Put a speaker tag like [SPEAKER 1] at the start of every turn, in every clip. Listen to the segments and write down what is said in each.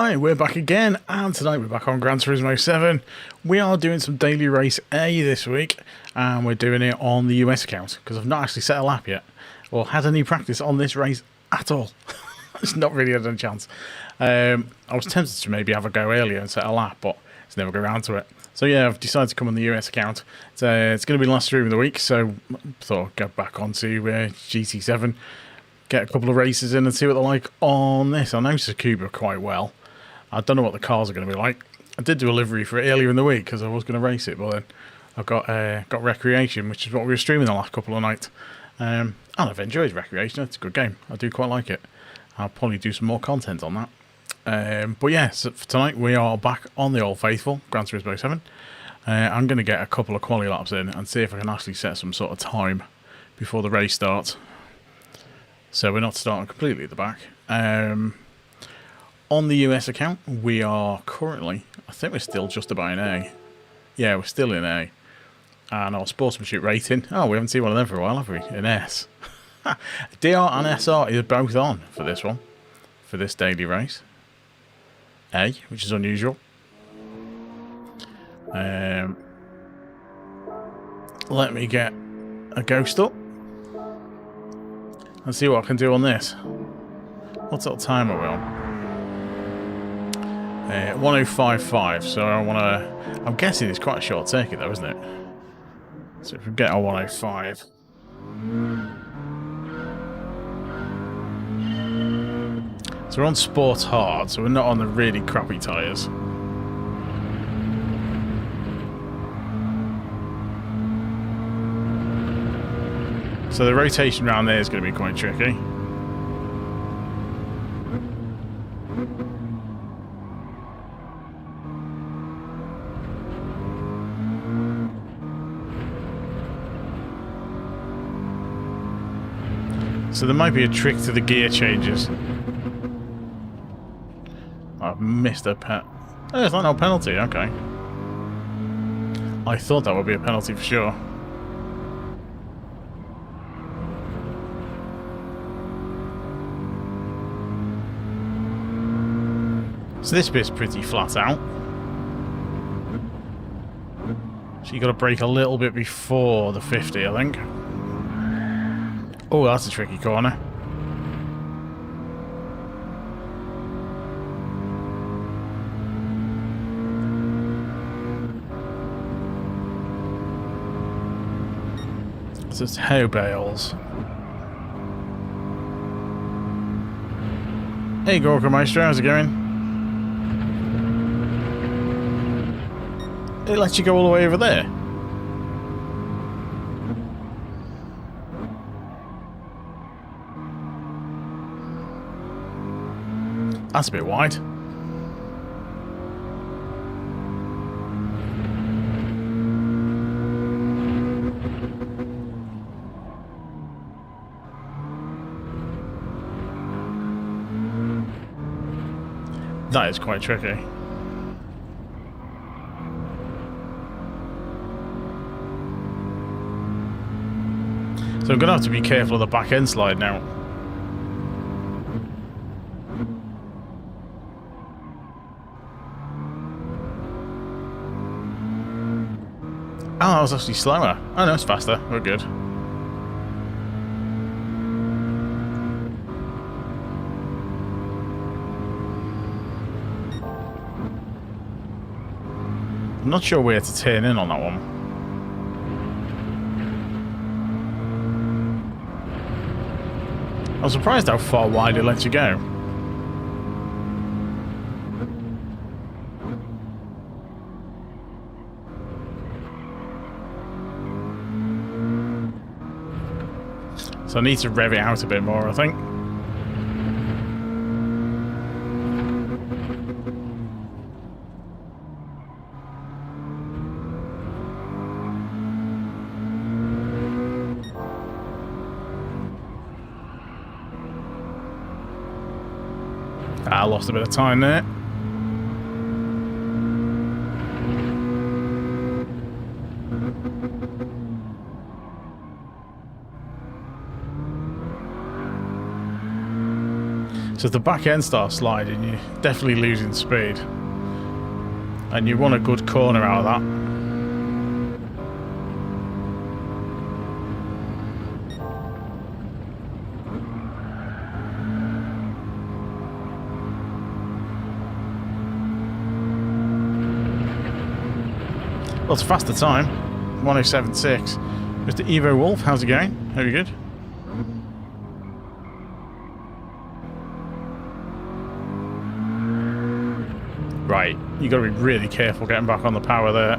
[SPEAKER 1] Right, we're back again, and tonight we're back on Gran Turismo 7. We are doing some daily race A this week, and we're doing it on the US account, because I've not actually set a lap yet, or had any practice on this race at all. It's not really had a chance. I was tempted to maybe have a go earlier and set a lap, but it's never got around to it. So yeah, I've decided to come on the US account. It's going to be the last stream of the week, so I thought I'd go back onto GT7. Get a couple of races in and see what they're like on this. I know Tsukuba quite well. I don't know what the cars are going to be like. I did do a livery for it earlier in the week because I was going to race it, but then I've got Recreation, which is what we were streaming the last couple of nights. And I've enjoyed Recreation. It's a good game. I do quite like it. I'll probably do some more content on that. But yeah, so for tonight we are back on the Old Faithful, Gran Turismo 7. I'm going to get a couple of quali laps in and see if I can actually set some sort of time before the race starts. So we're not starting completely at the back. On the US account, we are currently, I think we're still just about in A. Yeah, we're still in A. And our sportsmanship rating, we haven't seen one of them for a while, have we? In S. DR and SR is both on for this one, for this daily race. A, which is unusual. Let me get a ghost up. Let's see what I can do on this. What sort of time are we on? 1055, so I want to... I'm guessing it's quite a short circuit though, isn't it? So if we get a 105... So we're on Sport Hard, so we're not on the really crappy tyres. So the rotation around there is going to be quite tricky. So there might be a trick to the gear changes. I've missed a Oh, it's not no penalty, okay. I thought that would be a penalty for sure. So this bit's pretty flat out. So you got to brake a little bit before the 50, I think. Oh, that's a tricky corner. So it's hay bales. Hey, Gorka Maestro, how's it going? It lets you go all the way over there. That's a bit wide. That is quite tricky. So I'm going to have to be careful of the back end slide now. Oh, that was actually slower. Oh no, it's faster. We're good. I'm not sure where to turn in on that one. I'm surprised how far wide it lets you go. So I need to rev it out a bit more, I think. I lost a bit of time there. So if the back end starts sliding, you're definitely losing speed. And you want a good corner out of that. Well, it's a faster time. 1076. Mr. Evo Wolf, how's it going? Very good. Right, you got to be really careful getting back on the power there.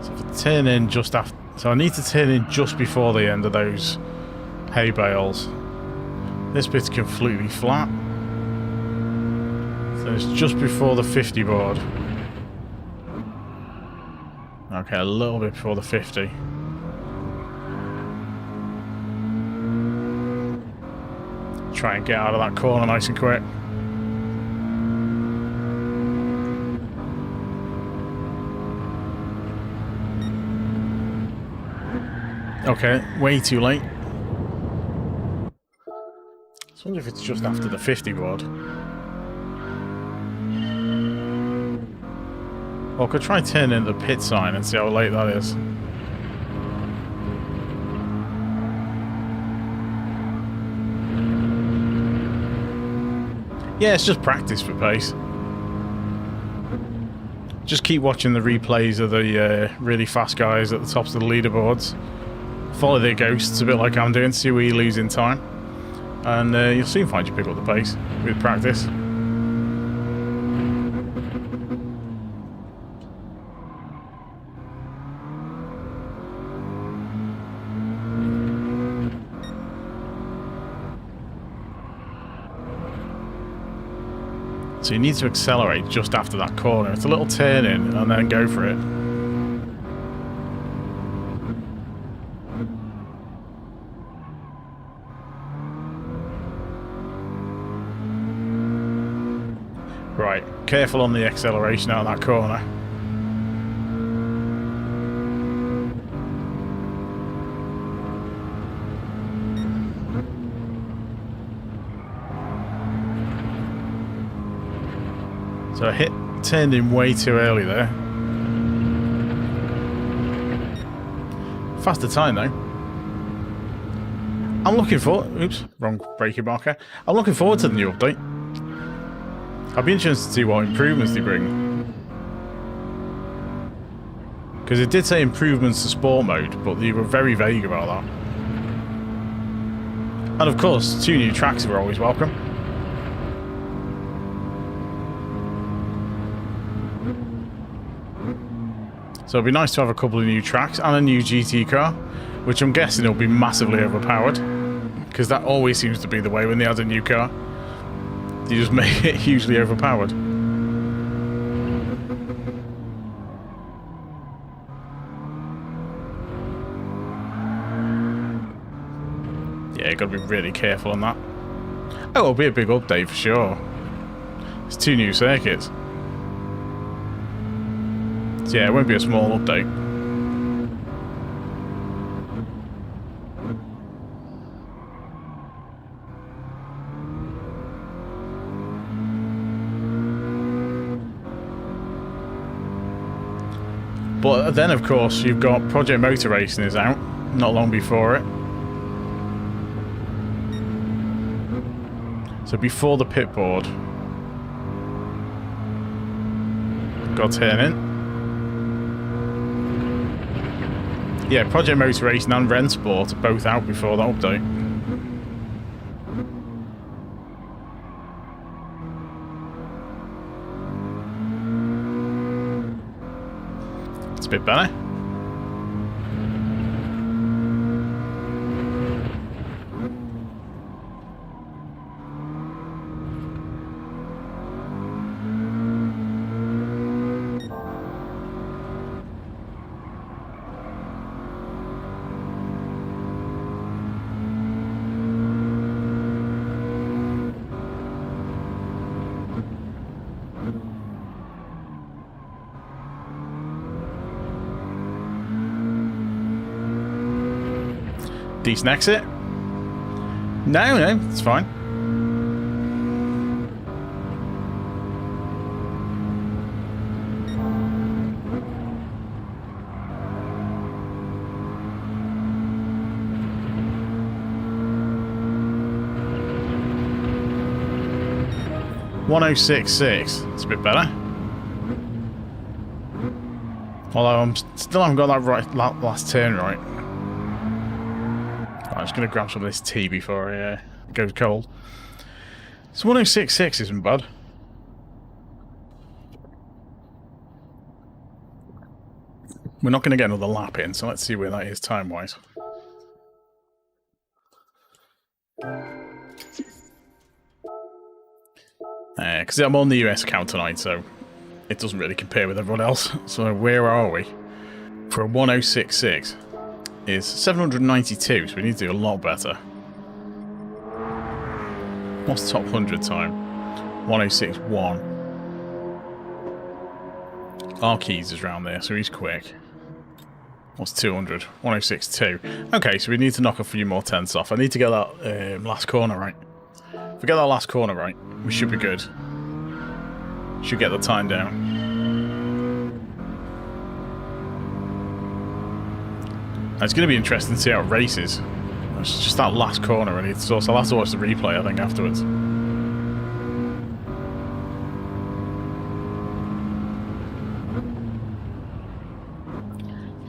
[SPEAKER 1] So if I turn in just after, so I need to turn in just before the end of those hay bales. This bit's completely flat. So it's just before the 50 board. Okay, a little bit before the 50. Try and get out of that corner nice and quick. Okay, way too late. I wonder if it's just after the 50 board. Or I could try turning the pit sign and see how late that is. Yeah, it's just practice for pace. Just keep watching the replays of the really fast guys at the tops of the leaderboards. Follow their ghosts a bit like I'm doing, see where you lose in time. And you'll soon find you pick up the pace with practice. So you need to accelerate just after that corner. It's a little turn in and then go for it. Right, careful on the acceleration out of that corner. So I turned in way too early there. Faster time though. I'm looking forward. Oops, wrong braking marker. I'm looking forward to the new update. I'll be interested to see what improvements they bring. Because it did say improvements to sport mode, but they were very vague about that. And of course, 2 new tracks are always welcome. So it'll be nice to have a couple of new tracks and a new GT car, which I'm guessing will be massively overpowered. Because that always seems to be the way when they add a new car. You just make it hugely overpowered. Yeah, you got to be really careful on that. Oh, it'll be a big update for sure. It's 2 new circuits. So yeah, it won't be a small update. But then, of course, you've got Project Motor Racing is out, not long before it. So before the pit board. Got to turn in. Yeah, Project Motor Racing and Ren Sport are both out before that update. It's a bit better. Decent exit. No, it's fine. .1066. It's a bit better. Although I'm still haven't got that last turn right. I'm just going to grab some of this tea before it goes cold. So 1066 isn't bad. We're not going to get another lap in, so let's see where that is time-wise. Because I'm on the US account tonight, so it doesn't really compare with everyone else. So where are we? For a 1066 is 792, so we need to do a lot better. What's top 100 time? 1061. Our keys is around there, so he's quick. What's 200? 1062. Okay, so we need to knock a few more tenths off. I need to get that last corner right. If we get that last corner right, we should be good. Should get the time down. It's going to be interesting to see how it races. It's just that last corner, and so I'll have to watch the replay, I think, afterwards.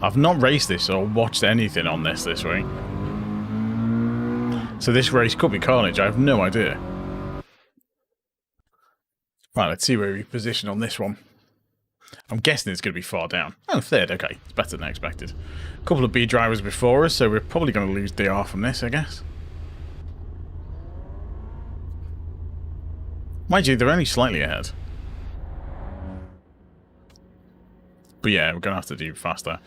[SPEAKER 1] I've not raced this or watched anything on this week. So this race could be carnage, I have no idea. Right, let's see where we position on this one. I'm guessing it's going to be far down. Oh, third, okay. It's better than I expected. A couple of B drivers before us, so we're probably going to lose DR from this, I guess. Mind you, they're only slightly ahead. But yeah, we're going to have to do faster.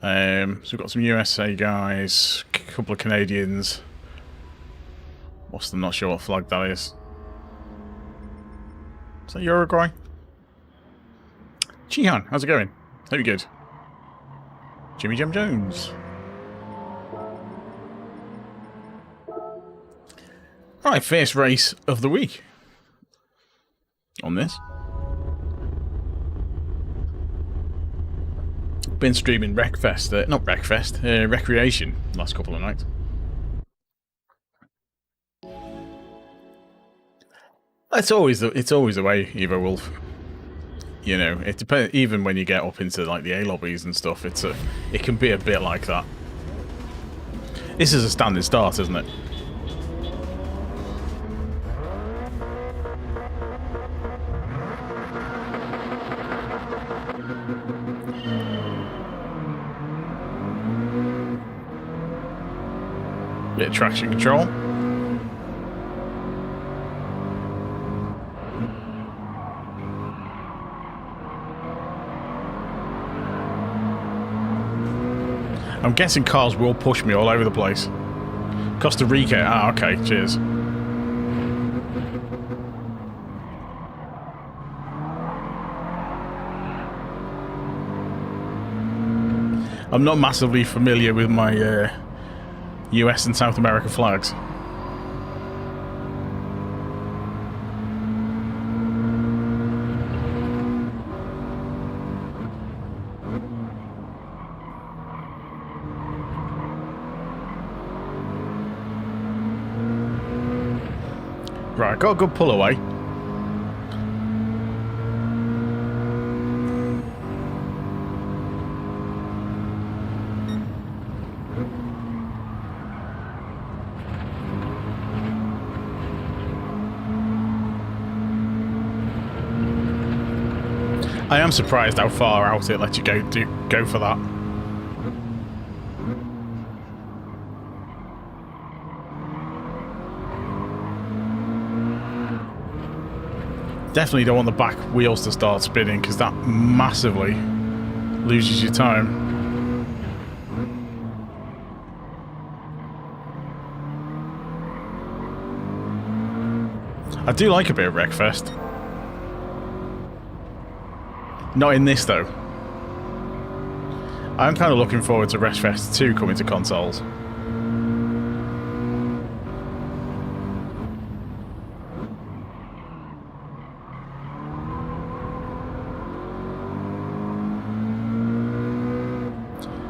[SPEAKER 1] So we've got some USA guys, a couple of Canadians. I'm not sure what flag that is. Is that Uruguay? Jihan, how's it going? Hope you're good. Jimmy Jam Jones. Right, first race of the week. On this. Been streaming Wreckfest, not Wreckfest, Recreation last couple of nights. It's always the way, Evo Wolf. You know, it depends. Even when you get up into like the A lobbies and stuff, it can be a bit like that. This is a standing start, isn't it? Bit of traction control. I'm guessing cars will push me all over the place. Costa Rica. Ah, okay, cheers. I'm not massively familiar with my US and South America flags. Right, got a good pull away. I am surprised how far out it lets you go for that. Definitely don't want the back wheels to start spinning because that massively loses your time. I do like a bit of Wreckfest. Not in this though. I'm kind of looking forward to Wreckfest 2 coming to consoles.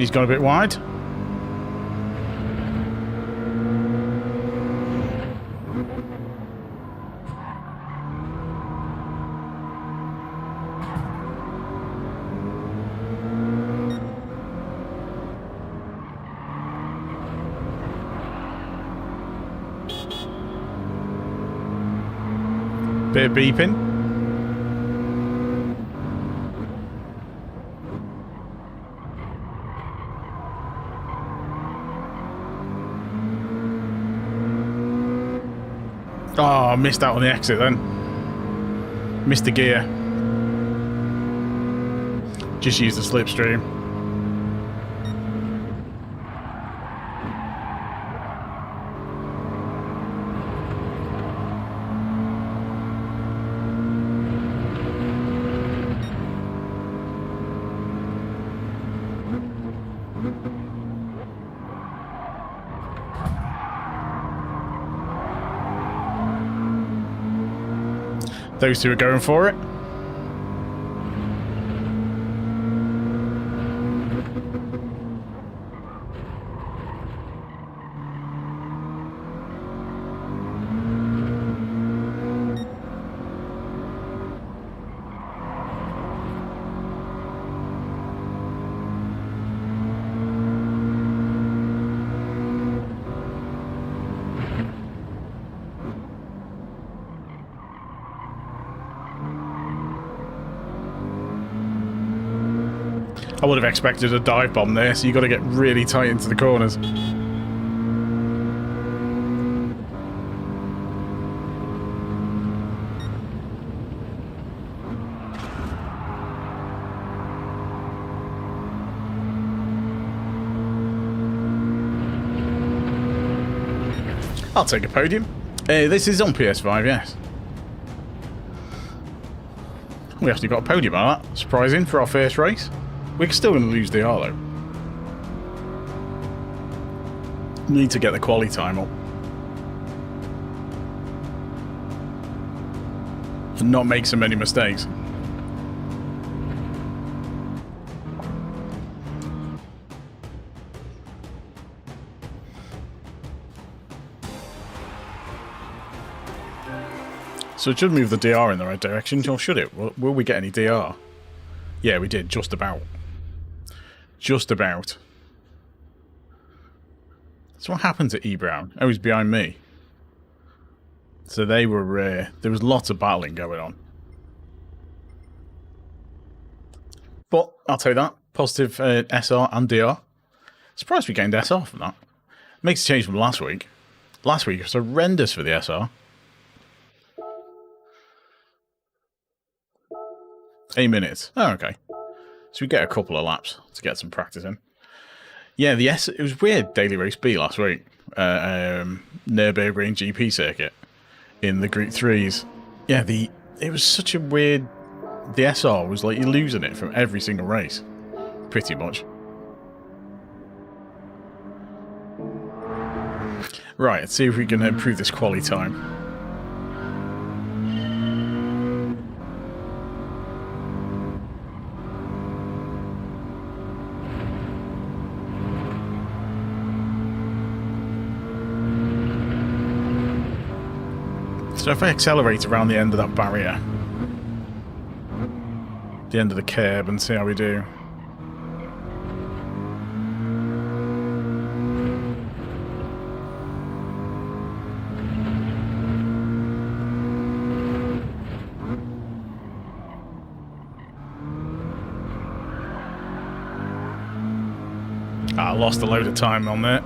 [SPEAKER 1] He's gone a bit wide. Bit of beeping. Oh, missed out on the exit then. Missed the gear. Just used the slipstream. Those two are going for it. I would have expected a dive bomb there, so you've got to get really tight into the corners. I'll take a podium. This is on PS5, yes. We actually got a podium on that. Surprising for our first race. We're still going to lose DR though. Need to get the quali time up. And not make so many mistakes. So it should move the DR in the right direction, or should it? Will we get any DR? Yeah, we did, just about. Just about. So what happened to E Brown? Oh, he's behind me. So they were, there was lots of battling going on. But, I'll tell you that, positive SR and DR. Surprised we gained SR from that. Makes a change from last week. Last week was horrendous for the SR. 8 minutes. Oh, okay. So we get a couple of laps to get some practice in. Yeah, it was weird Daily Race B last week. Nürburgring GP circuit in the Group 3s. Yeah, it was such a weird... The SR was like you're losing it from every single race. Pretty much. Right, let's see if we can improve this quali time. So if I accelerate around the end of that barrier, the end of the curb, and see how we do. I lost a load of time on that.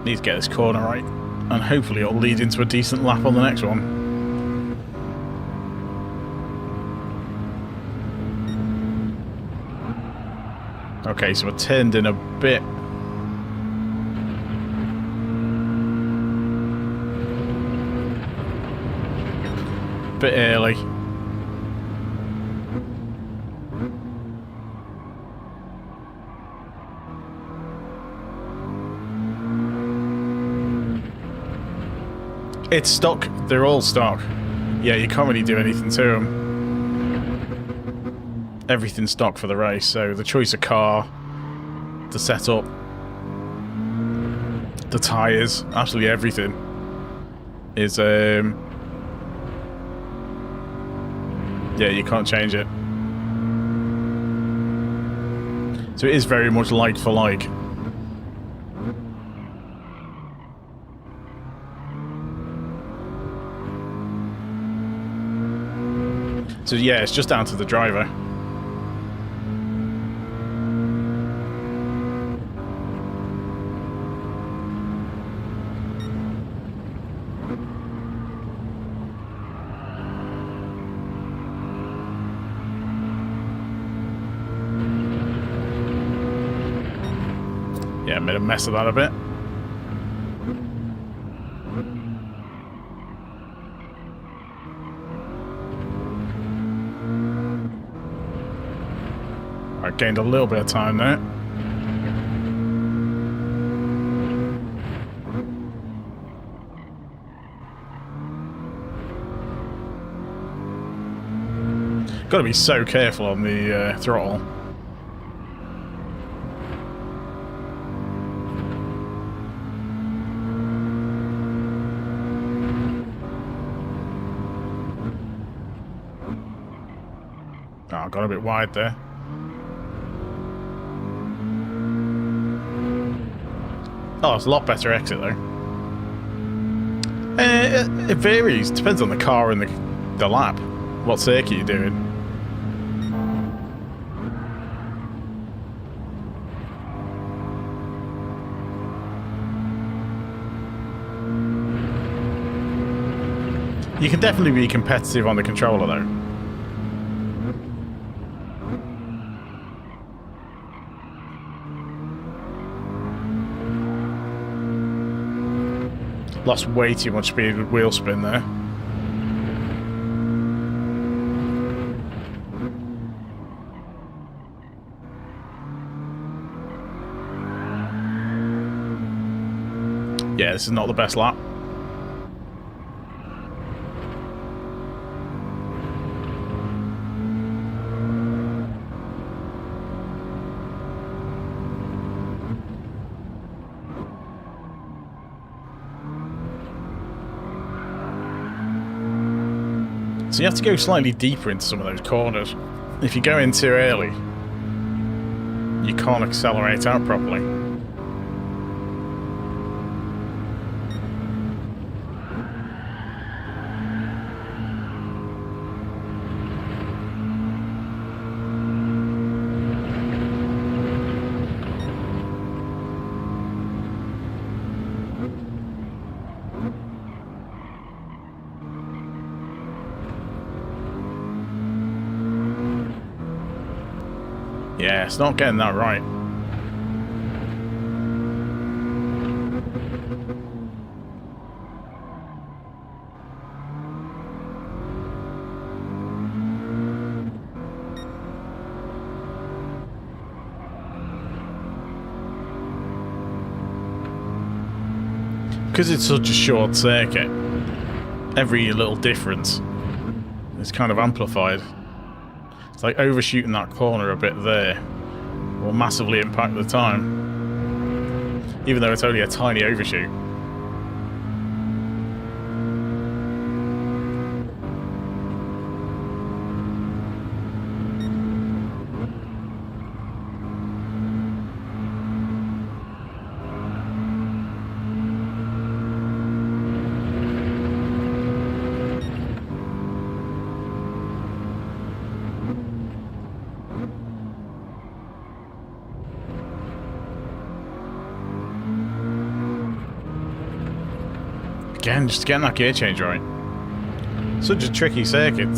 [SPEAKER 1] Need to get this corner right, and hopefully it'll lead into a decent lap on the next one. Okay, so I turned in a bit. Bit early. It's stock. They're all stock. Yeah, you can't really do anything to them. Everything's stock for the race, so the choice of car, the setup, the tyres, absolutely everything is, yeah, you can't change it. So it is very much like for like. So yeah, it's just down to the driver. Yeah, made a mess of that a bit. I gained a little bit of time there. Got to be so careful on the throttle. Oh, got a bit wide there. Oh, it's a lot better exit though. It varies. Depends on the car and the lap. What circuit you're doing. You can definitely be competitive on the controller though. Lost way too much speed with wheel spin there. Yeah, this is not the best lap. So you have to go slightly deeper into some of those corners. If you go in too early, you can't accelerate out properly. Yeah, it's not getting that right. Because it's such a short circuit, every little difference is kind of amplified. It's like overshooting that corner a bit there will massively impact the time, even though it's only a tiny overshoot. Again, just getting that gear change right. Such a tricky circuit,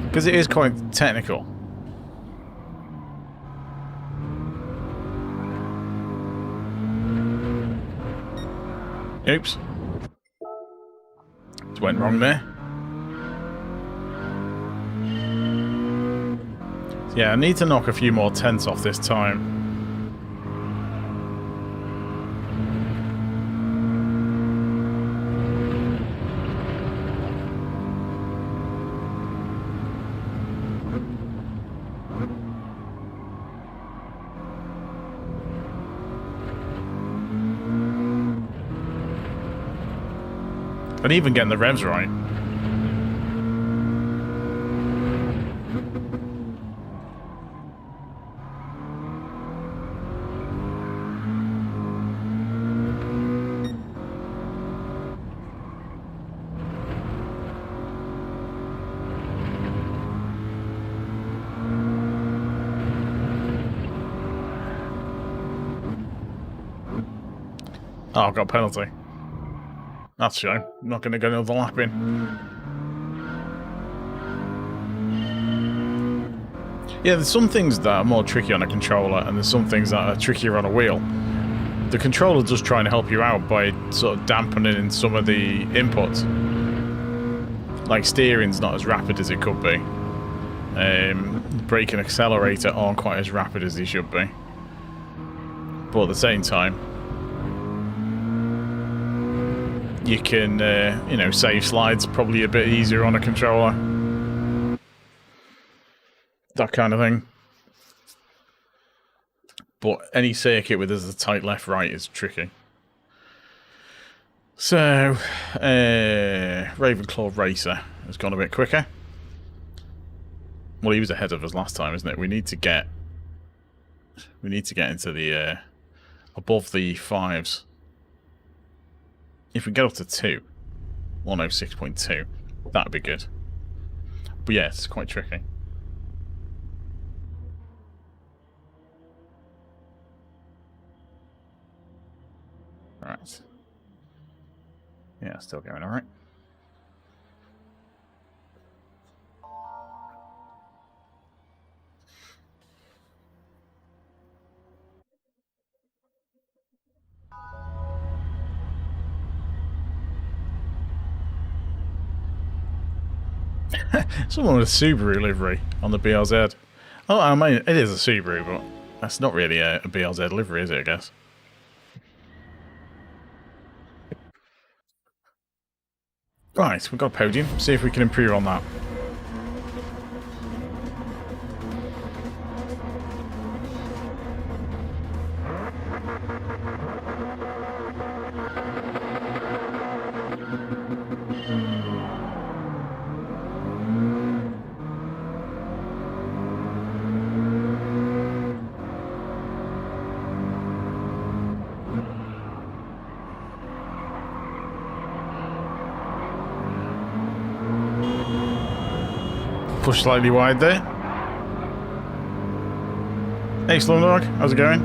[SPEAKER 1] because it is quite technical. Oops. Just went wrong there. So yeah, I need to knock a few more tenths off this time. And even getting the revs right. Oh, I've got a penalty. That's a shame. I'm not going to get another lap in. Yeah, there's some things that are more tricky on a controller, and there's some things that are trickier on a wheel. The controller does try and help you out by sort of dampening some of the inputs. Like steering's not as rapid as it could be. Brake and accelerator aren't quite as rapid as they should be. But at the same time, you can, you know, save slides probably a bit easier on a controller. That kind of thing. But any circuit with a tight left-right is tricky. So, Ravenclaw Racer has gone a bit quicker. Well, he was ahead of us last time, isn't it? We need to get into the above the 5s. If we get up to 2, 106.2, that'd be good. But yeah, it's quite tricky. Right. Yeah, still going alright. Someone with a Subaru livery on the BRZ. Oh, I mean, it is a Subaru, but that's not really a BRZ livery, is it, I guess? Right, we've got a podium. See if we can improve on that. Push slightly wide there. Hey, Slumdog, how's it going?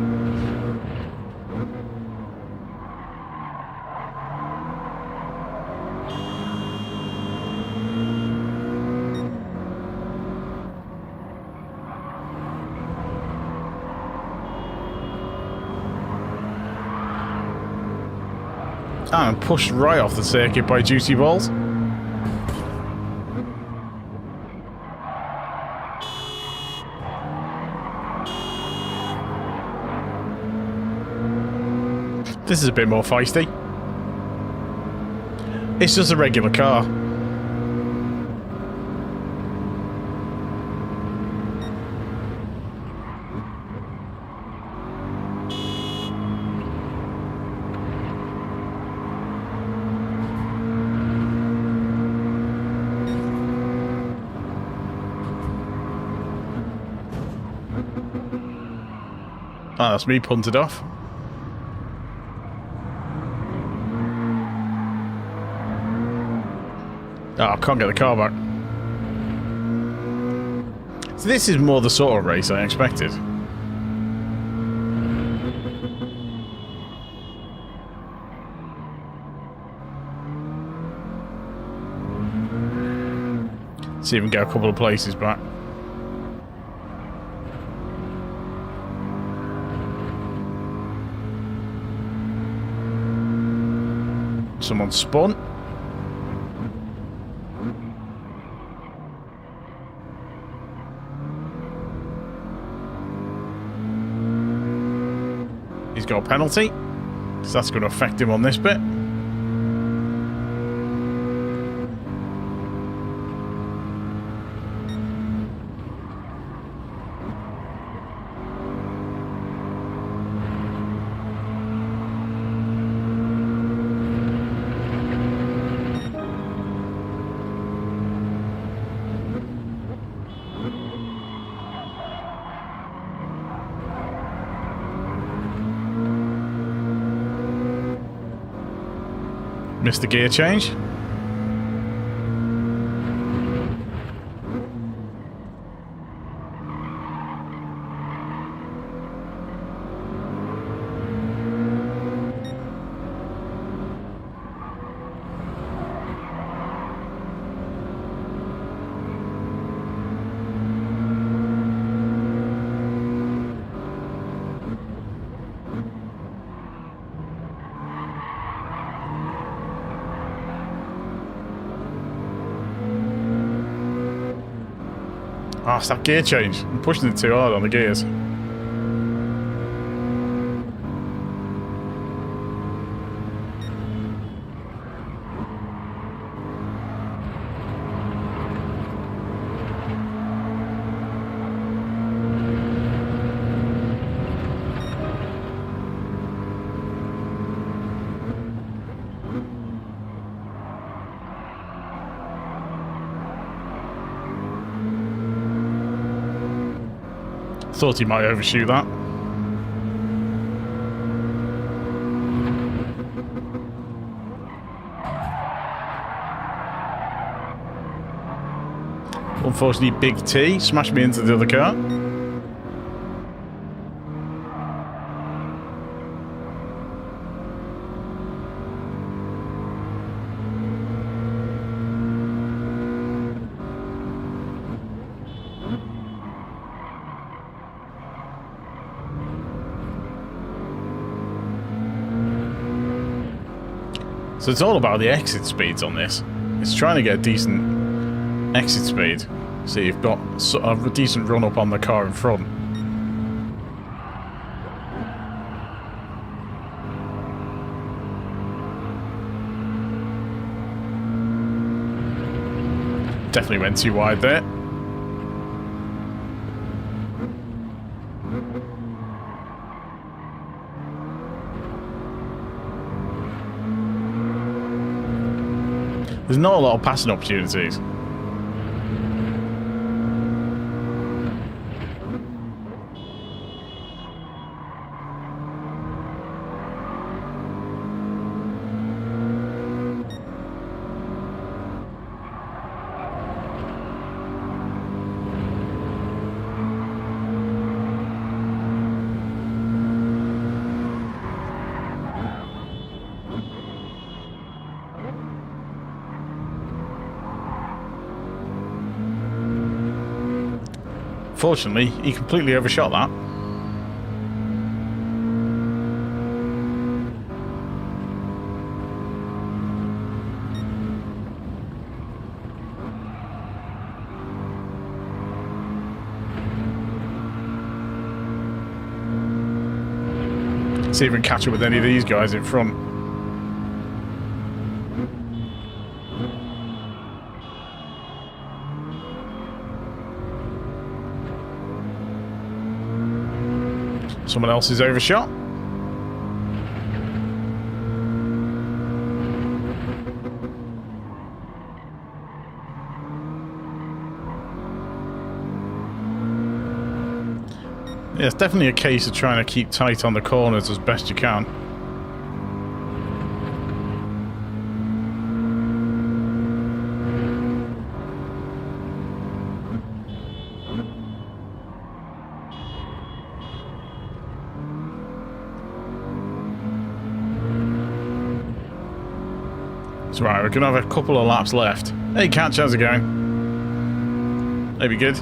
[SPEAKER 1] And pushed right off the circuit by Juicy Balls. This is a bit more feisty. It's just a regular car. Ah, that's me punted off. Oh, I can't get the car back. So this is more the sort of race I expected. See if we can get a couple of places back. Someone spun. He's got a penalty, so that's going to affect him on this bit. Missed the gear change. Ah, it's that gear change. I'm pushing it too hard on the gears. Thought he might overshoot that. Unfortunately, Big T smashed me into the other car. So it's all about the exit speeds on this. It's trying to get a decent exit speed, so you've got a decent run up on the car in front. Definitely went too wide there. There's not a lot of passing opportunities. Fortunately, he completely overshot that. See if we can catch up with any of these guys in front. Someone else is overshot. Yeah, it's definitely a case of trying to keep tight on the corners as best you can. It's right, we're going to have a couple of laps left. Hey Catch, how's it going? Maybe good.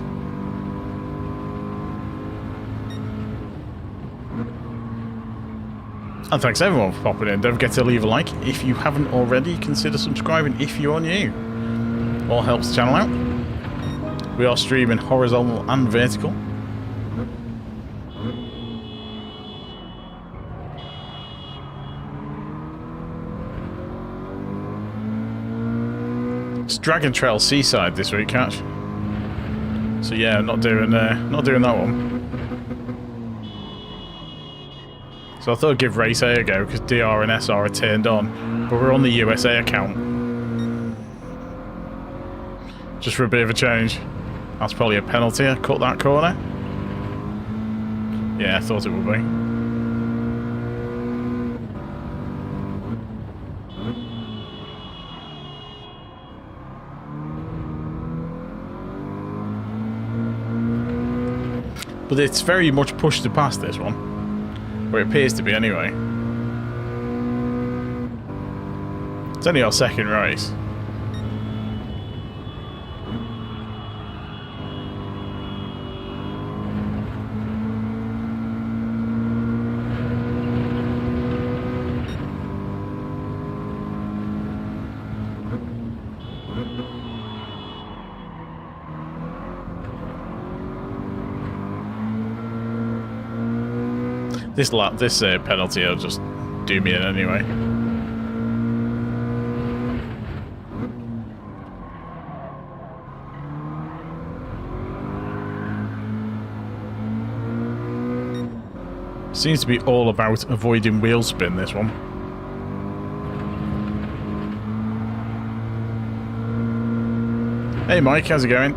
[SPEAKER 1] And thanks everyone for popping in. Don't forget to leave a like. If you haven't already, consider subscribing if you're new. All helps the channel out. We are streaming horizontal and vertical. It's Dragon Trail Seaside this week, Catch. So yeah, not doing that one. So I thought I'd give Race A a go because DR and SR are turned on, but we're on the USA account. Just for a bit of a change. That's probably a penalty. I cut that corner. Yeah, I thought it would be. But it's very much pushed to past this one. Or it appears to be anyway. It's only our second race. This penalty will just do me in anyway. Seems to be all about avoiding wheel spin, this one. Hey Mike, how's it going?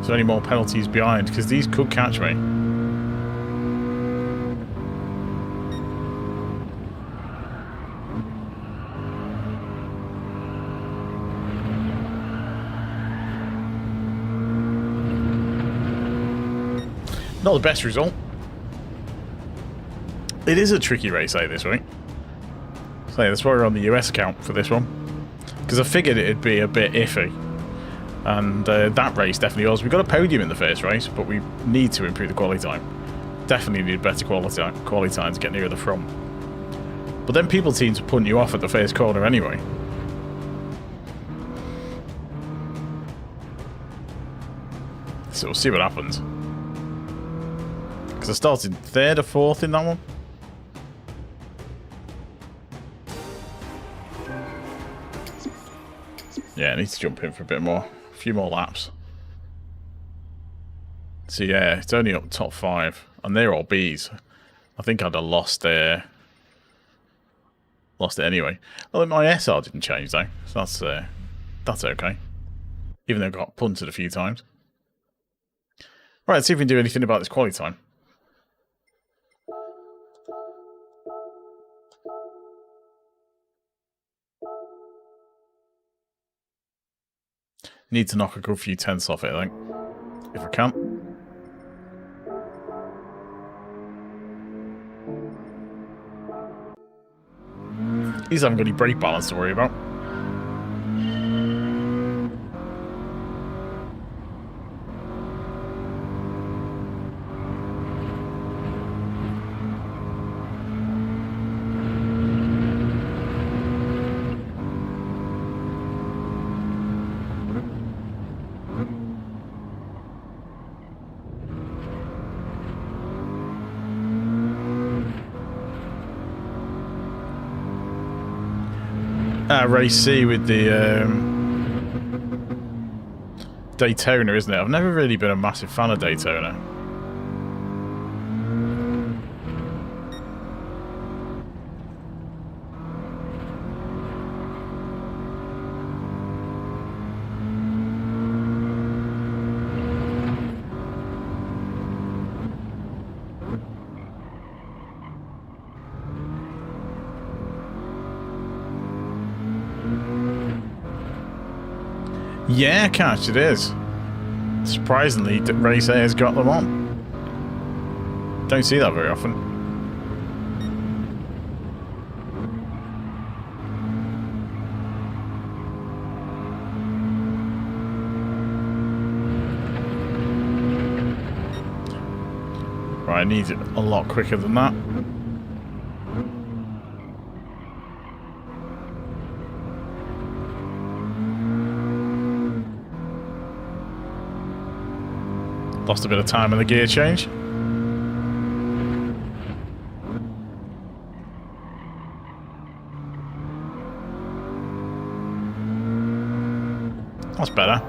[SPEAKER 1] So any more penalties behind, because these could catch me. Not the best result. It is a tricky race, this week. So yeah, that's why we're on the US account for this one. Because I figured it'd be a bit iffy. And that race definitely was. We got a podium in the first race, but we need to improve the quality time. Definitely need better quality time to get nearer the front. But then people seem to punt you off at the first corner anyway. So we'll see what happens. Because I started 3rd or 4th in that one. Yeah, I need to jump in for a bit more. A few more laps. So yeah, it's only up top 5. And they're all Bs. I think I'd have lost it anyway. Well, my SR didn't change though. So that's okay. Even though I got punted a few times. Right, let's see if we can do anything about this quality time. Need to knock a good few tenths off it, I think. If I can. These haven't got any brake balance to worry about. Race C with the Daytona, isn't it? I've never really been a massive fan of Daytona. Yeah, Cash, it is. Surprisingly, Race A has got them on. Don't see that very often. Right, I need it a lot quicker than that. Lost a bit of time in the gear change. That's better.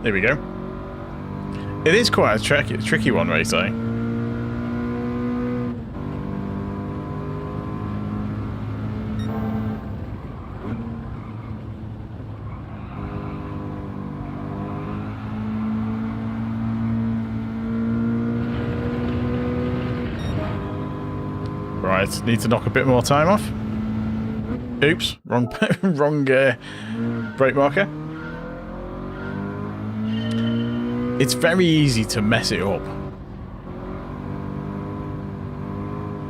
[SPEAKER 1] There we go. It is quite a tricky one, Ray, say. Right, need to knock a bit more time off. Oops, wrong brake marker. It's very easy to mess it up.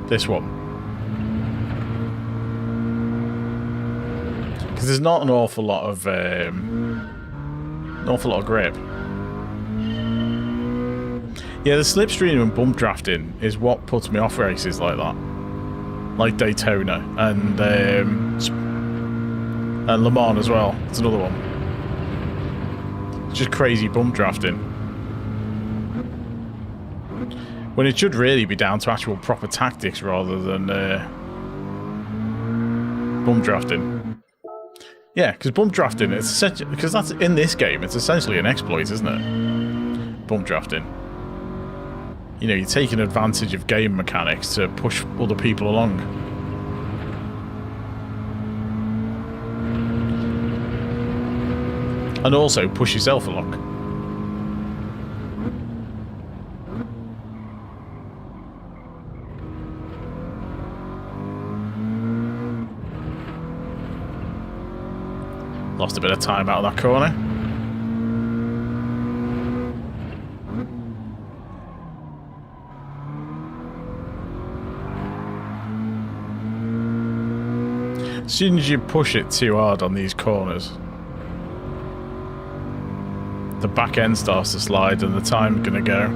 [SPEAKER 1] This one. Because there's not an awful lot of grip. Yeah, the slipstream and bump drafting is what puts me off races like that. Like Daytona and Le Mans as well. It's another one. It's just crazy bump drafting. When it should really be down to actual proper tactics rather than bump drafting. Yeah, because bump drafting, it's essentially, because that's in this game, it's essentially an exploit, isn't it? Bump drafting. You know, you're taking advantage of game mechanics to push other people along. And also push yourself along. Lost a bit of time out of that corner. As soon as you push it too hard on these corners, the back end starts to slide and the time's gonna go.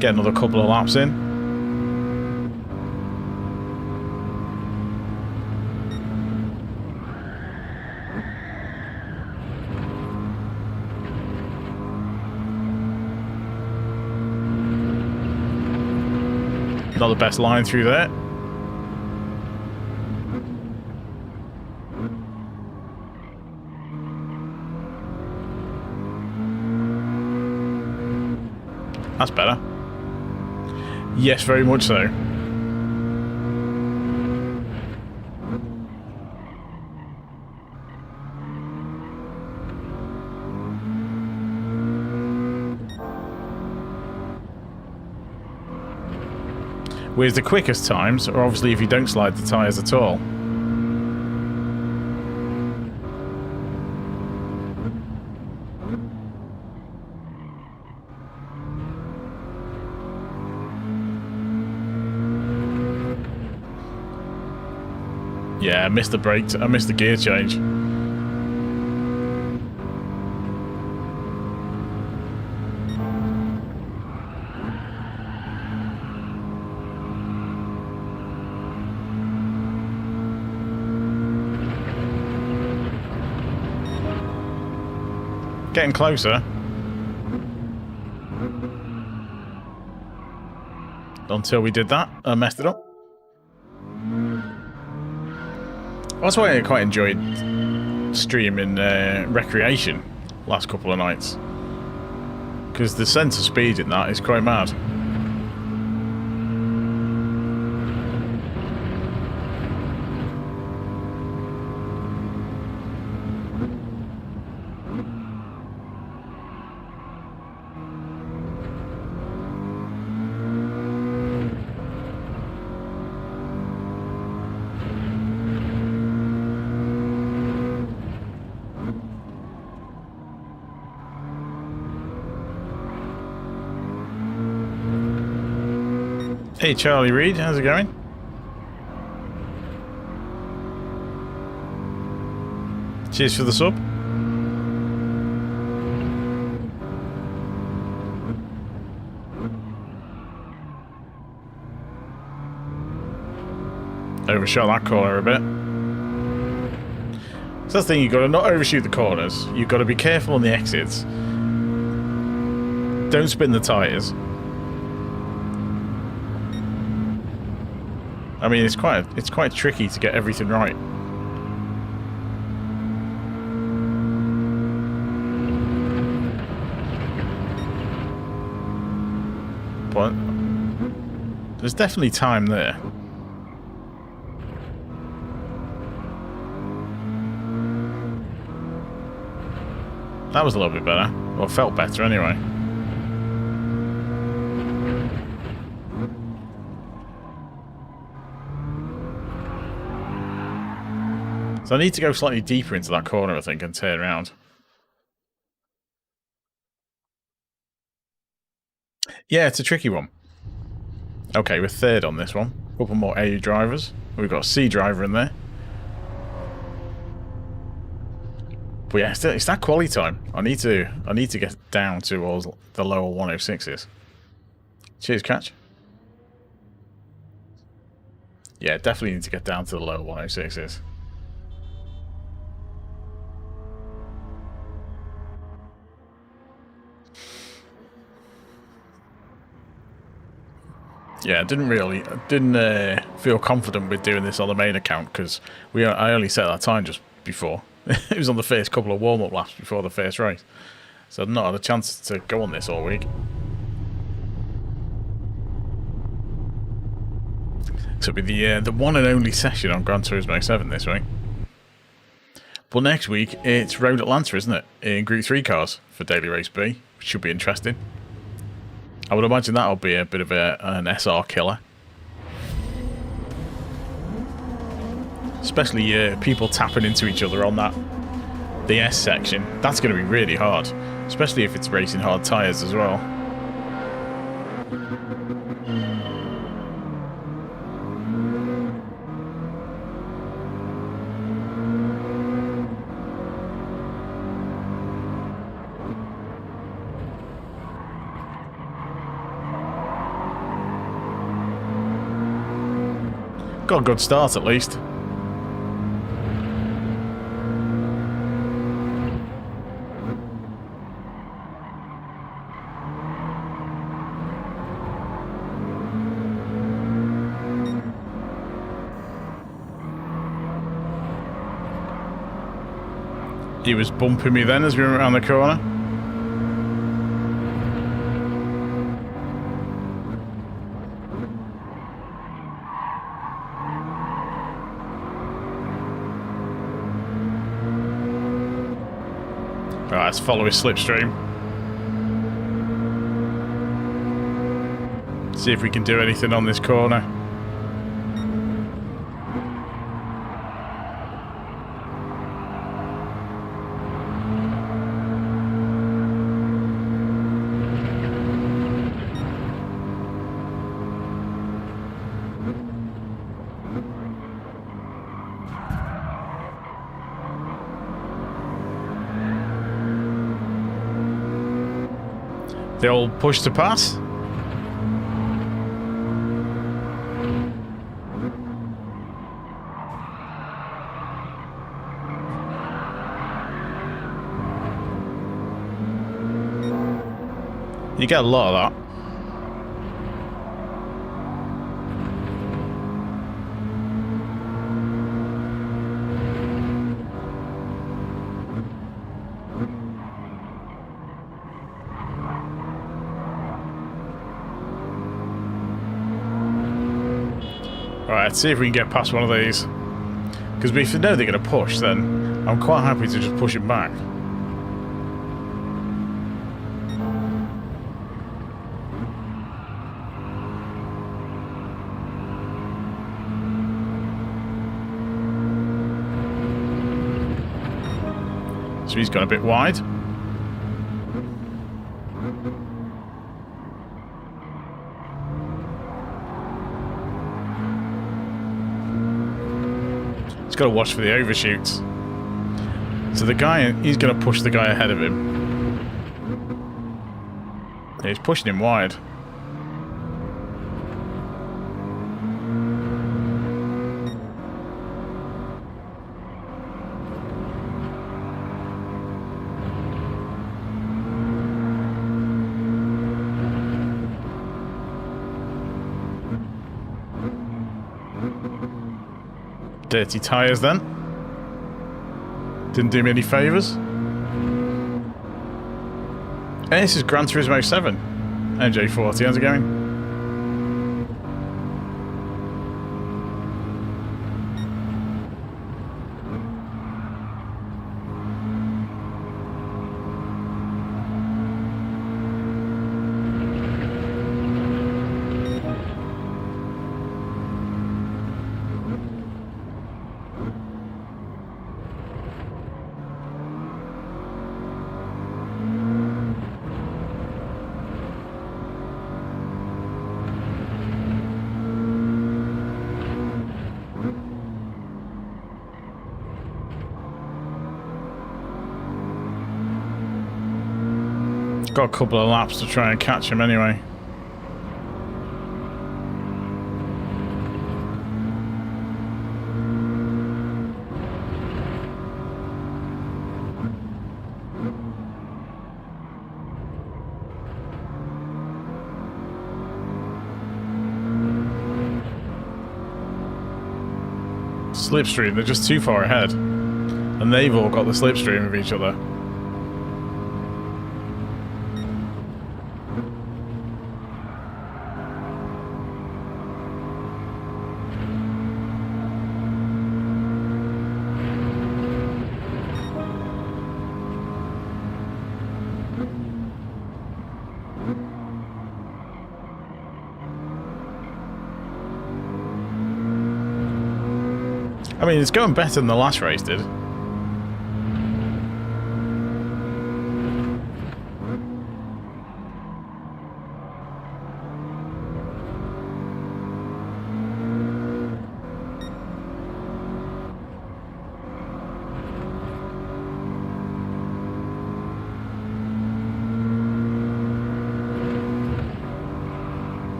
[SPEAKER 1] Get another couple of laps in. Not the best line through there. That's better. Yes, very much so. Whereas the quickest times are obviously if you don't slide the tyres at all. Yeah, I missed the brake. I missed the gear change. Getting closer. Until we did that, I messed it up. That's why I quite enjoyed streaming Recreation last couple of nights. Because the sense of speed in that is quite mad. Hey Charlie Reed, how's it going? Cheers for the sub. Overshot that corner a bit. So that's the thing, you've got to not overshoot the corners. You've got to be careful on the exits. Don't spin the tyres. I mean, it's quite tricky to get everything right. But there's definitely time there. That was a little bit better. Or felt better anyway. So I need to go slightly deeper into that corner, I think, and turn around. Yeah, it's a tricky one. Okay, we're third on this one. A couple more A drivers. We've got a C driver in there. But yeah, it's that quality time. I need to get down to all the lower 106s. Cheers, Catch. Yeah, definitely need to get down to the lower 106s. Yeah, I didn't feel confident with doing this on the main account because I only set that time just before. It was on the first couple of warm-up laps before the first race, so I've not had a chance to go on this all week. So it'll be the one and only session on Gran Turismo 7 this week. But next week it's Road Atlanta, isn't it? In Group 3 cars for Daily Race B, which should be interesting. I would imagine that'll be a bit of an SR killer. Especially people tapping into each other on the S section. That's going to be really hard. Especially if it's racing hard tyres as well. Got a good start at least. He was bumping me then as we went around the corner. Right, let's follow his slipstream. See if we can do anything on this corner. The old push to pass. You get a lot of that. Alright, let's see if we can get past one of these. Because if you know they're going to push, then I'm quite happy to just push it back. So he's gone a bit wide. He's got to watch for the overshoots. So the guy, he's going to push the guy ahead of him. Yeah, he's pushing him wide. Dirty tyres then. Didn't do me any favours. Hey, this is Gran Turismo 7. MJ40, how's it going? Got a couple of laps to try and catch him anyway. Slipstream, they're just too far ahead. And they've all got the slipstream of each other. I mean, it's going better than the last race did.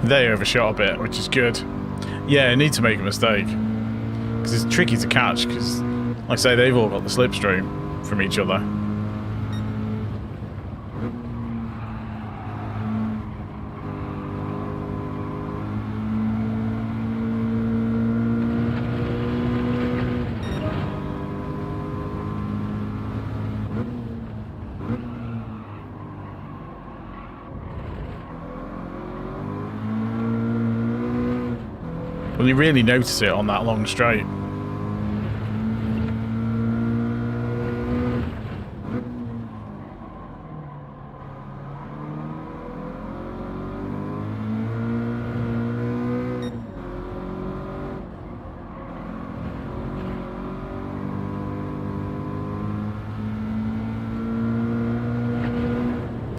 [SPEAKER 1] They overshot a bit, which is good. Yeah, I need to make a mistake. Because it's tricky to catch, because, like I say, they've all got the slipstream from each other. Well, you really notice it on that long straight.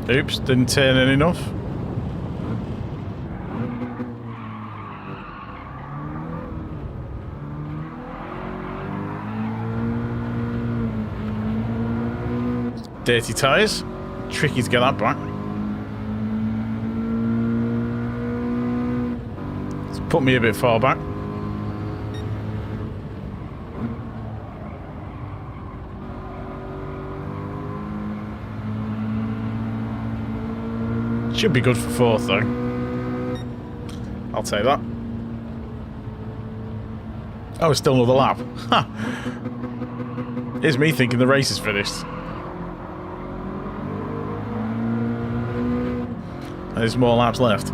[SPEAKER 1] Oops, didn't turn in enough. Dirty tyres. Tricky to get that back. It's put me a bit far back. Should be good for fourth though. I'll take that. Oh, it's still another lap. Ha! Here's me thinking the race is finished. There's more laps left.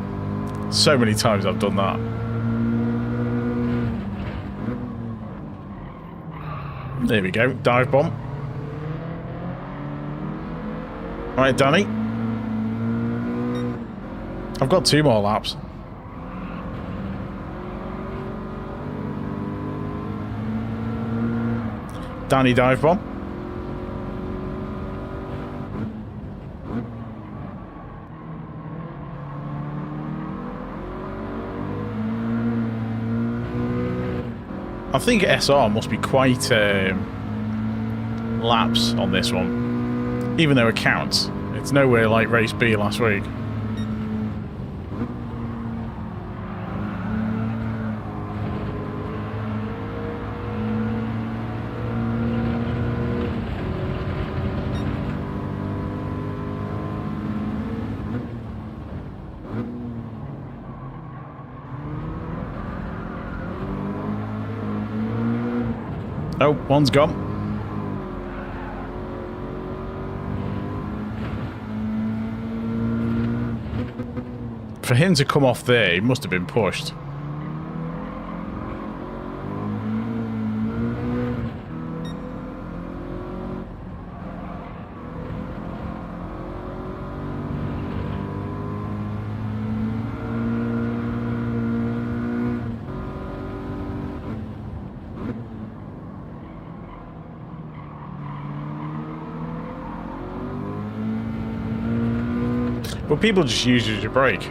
[SPEAKER 1] So many times I've done that. There we go. Dive bomb. Alright, Danny. I've got 2 more laps. Danny dive bomb. I think SR must be quite laps on this one, even though it counts. It's nowhere like race B last week. No, one's gone. For him to come off there, he must have been pushed. But people just use it as a brake.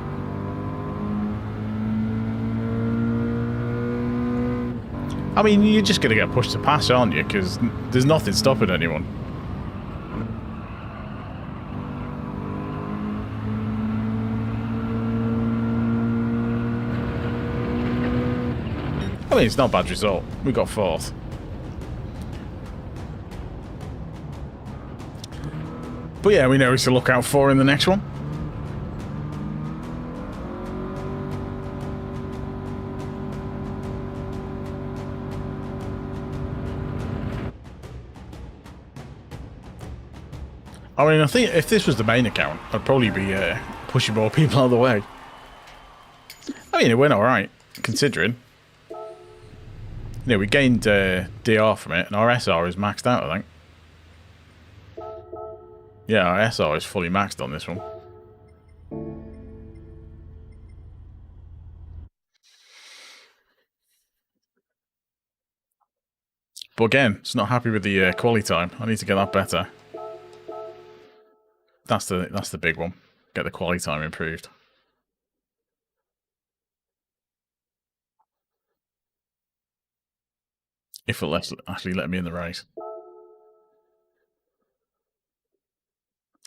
[SPEAKER 1] I mean, you're just going to get pushed to pass, aren't you? Because there's nothing stopping anyone. I mean, it's not a bad result. We got 4th. But yeah, we know who to look out for in the next one. I mean, I think if this was the main account, I'd probably be pushing more people out of the way. I mean, it went alright, considering. You know, we gained DR from it, and our SR is maxed out, I think. Yeah, our SR is fully maxed on this one. But again, it's not happy with the quality time. I need to get that better. That's the big one. Get the quality time improved. If it'll actually let me in the race.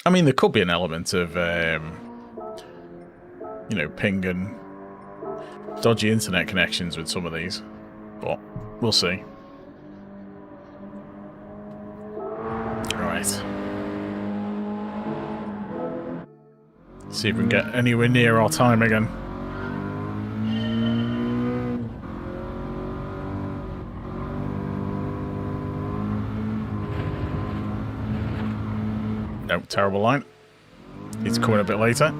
[SPEAKER 1] I mean, there could be an element of, you know, ping and dodgy internet connections with some of these. But we'll see. Alright. See if we can get anywhere near our time again. No, terrible line. He's coming a bit later.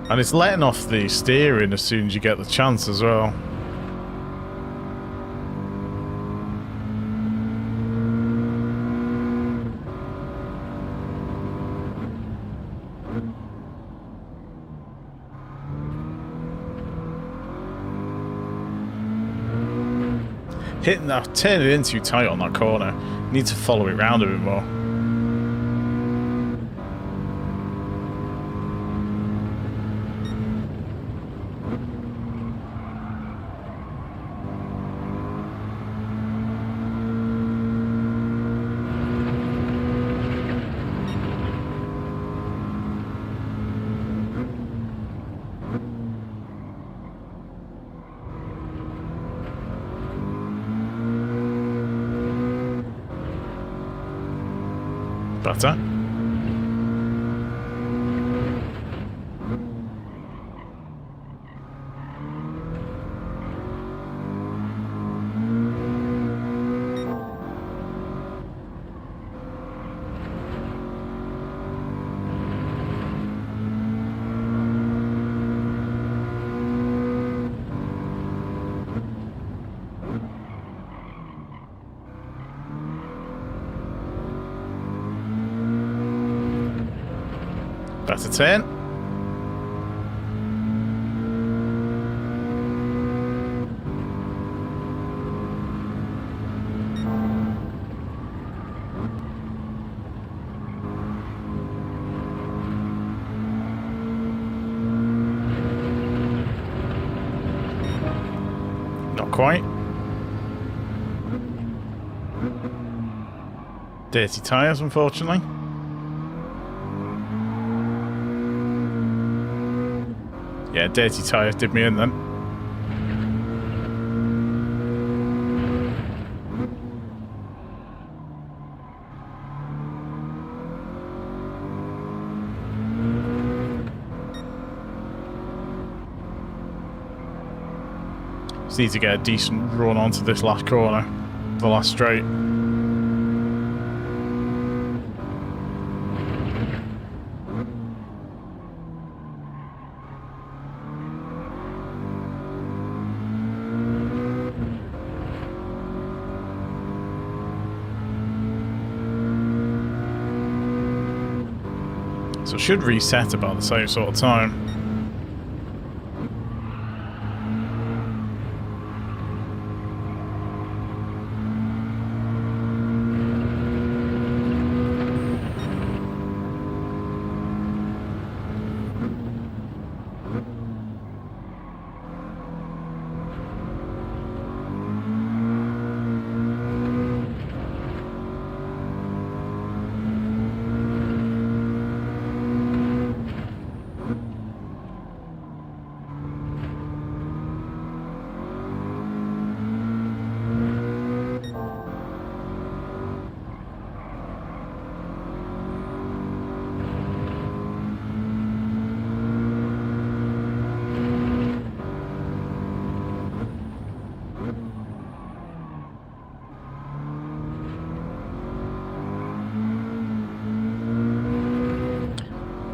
[SPEAKER 1] And it's letting off the steering as soon as you get the chance as well. Hitting that, turning it in too tight on that corner. Need to follow it round a bit more. Better. Better turn. quite. Dirty tyres, unfortunately. Yeah, dirty tyres did me in then. Just need to get a decent run onto this last corner, the last straight. So it should reset about the same sort of time.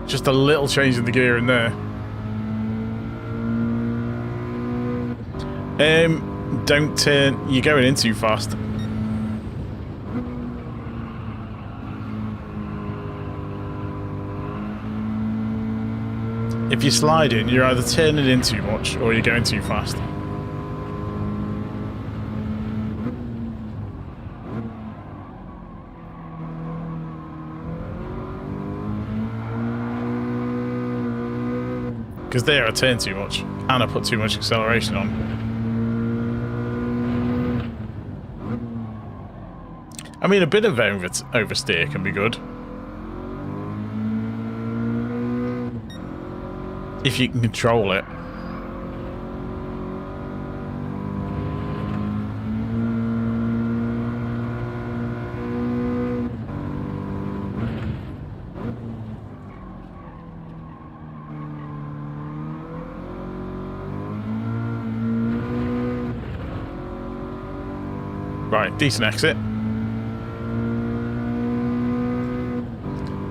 [SPEAKER 1] Just a little change in the gear in there. Don't turn. You're going in too fast. If you're sliding, you're either turning in too much or you're going too fast. Because there I turn too much and I put too much acceleration on. I mean, a bit of oversteer can be good. If you can control it. Right, decent exit.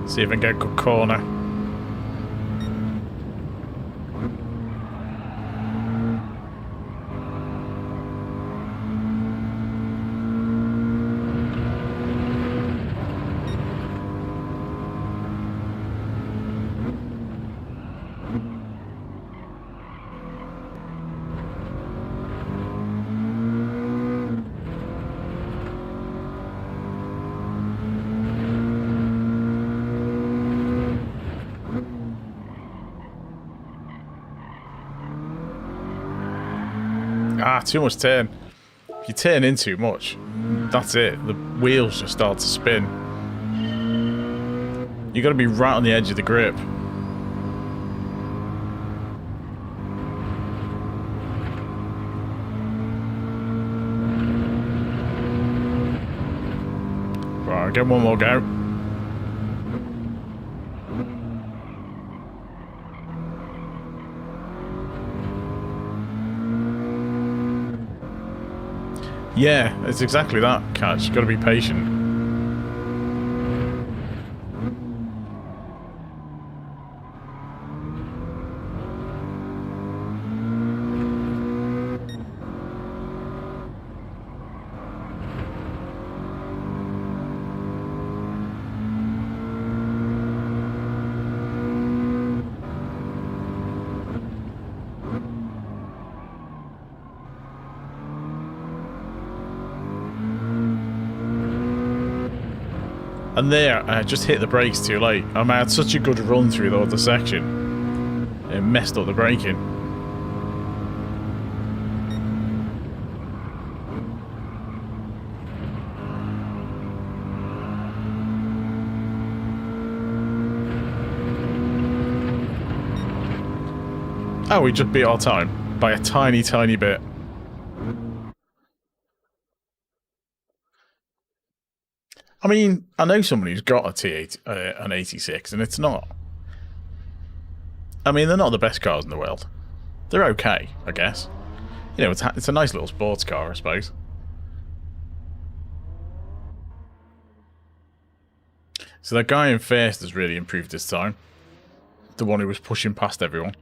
[SPEAKER 1] See if I can get a good corner. Ah, too much turn. If you turn in too much, that's it. The wheels just start to spin. You got to be right on the edge of the grip. Right, I'll get one more go. Yeah, it's exactly that, Catch. You've got to be patient. And there, I just hit the brakes too late. I had such a good run through the other section. It messed up the braking. Oh, we just beat our time by a tiny, tiny bit. I mean, I know someone who's got a T8, an 86, and it's not. I mean, they're not the best cars in the world. They're okay, I guess. You know, it's a nice little sports car, I suppose. So that guy in first has really improved his time. The one who was pushing past everyone.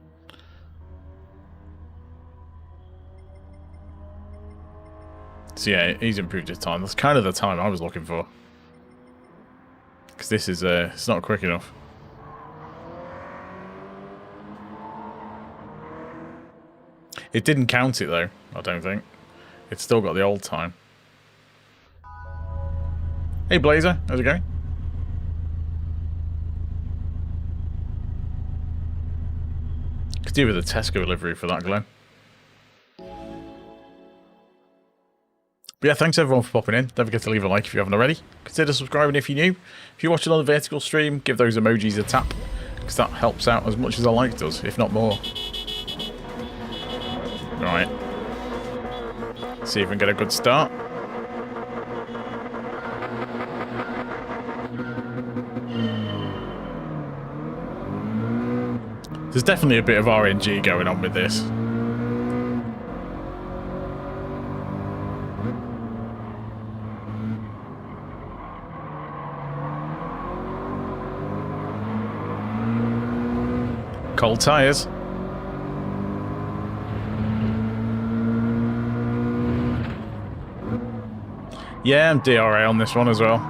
[SPEAKER 1] So yeah, he's improved his time. That's kind of the time I was looking for. Because this is, it's not quick enough. It didn't count it though, I don't think. It's still got the old time. Hey Blazer, how's it going? Could do with a Tesco livery for that, Glenn. But yeah, thanks everyone for popping in. Don't forget to leave a like if you haven't already. Consider subscribing if you're new. If you're watching on the vertical stream, give those emojis a tap, because that helps out as much as a like does, if not more. Right. See if we can get a good start. There's definitely a bit of RNG going on with this. Cold tyres. Yeah, I'm DRA on this one as well.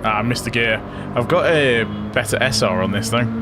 [SPEAKER 1] Ah, I missed the gear. I've got a better SR on this thing.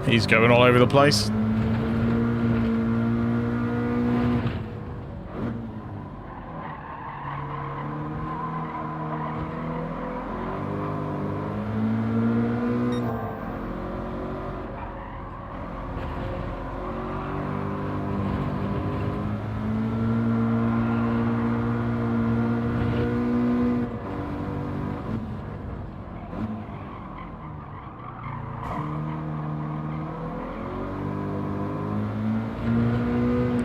[SPEAKER 1] He's going all over the place.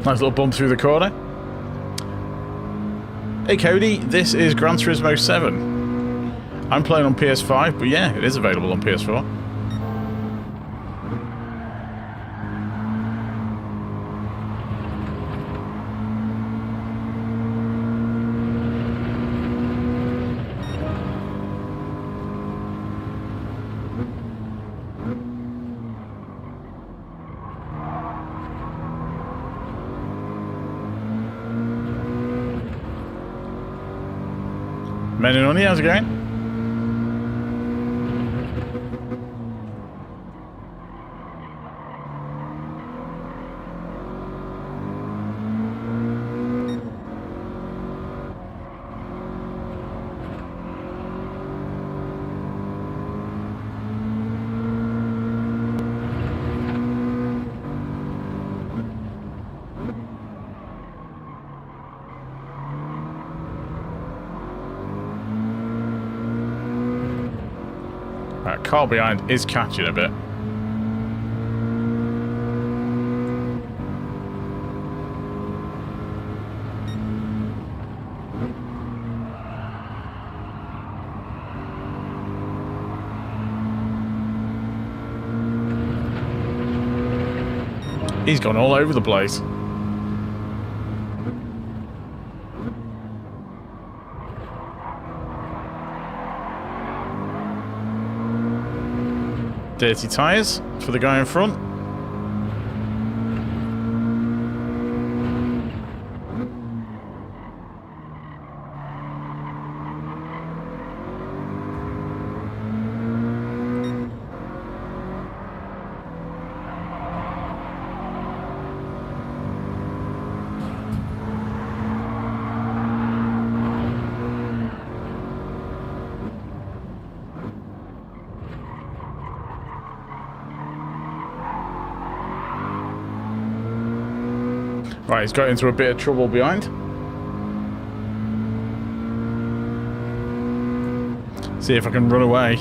[SPEAKER 1] Nice little bump through the corner. Hey Cody, this is Gran Turismo 7. I'm playing on PS5, but yeah, it is available on PS4. Men and Only, how's it going? Car behind is catching a bit. He's gone all over the place. Dirty tyres for the guy in front. Right, he's got into a bit of trouble behind. See if I can run away.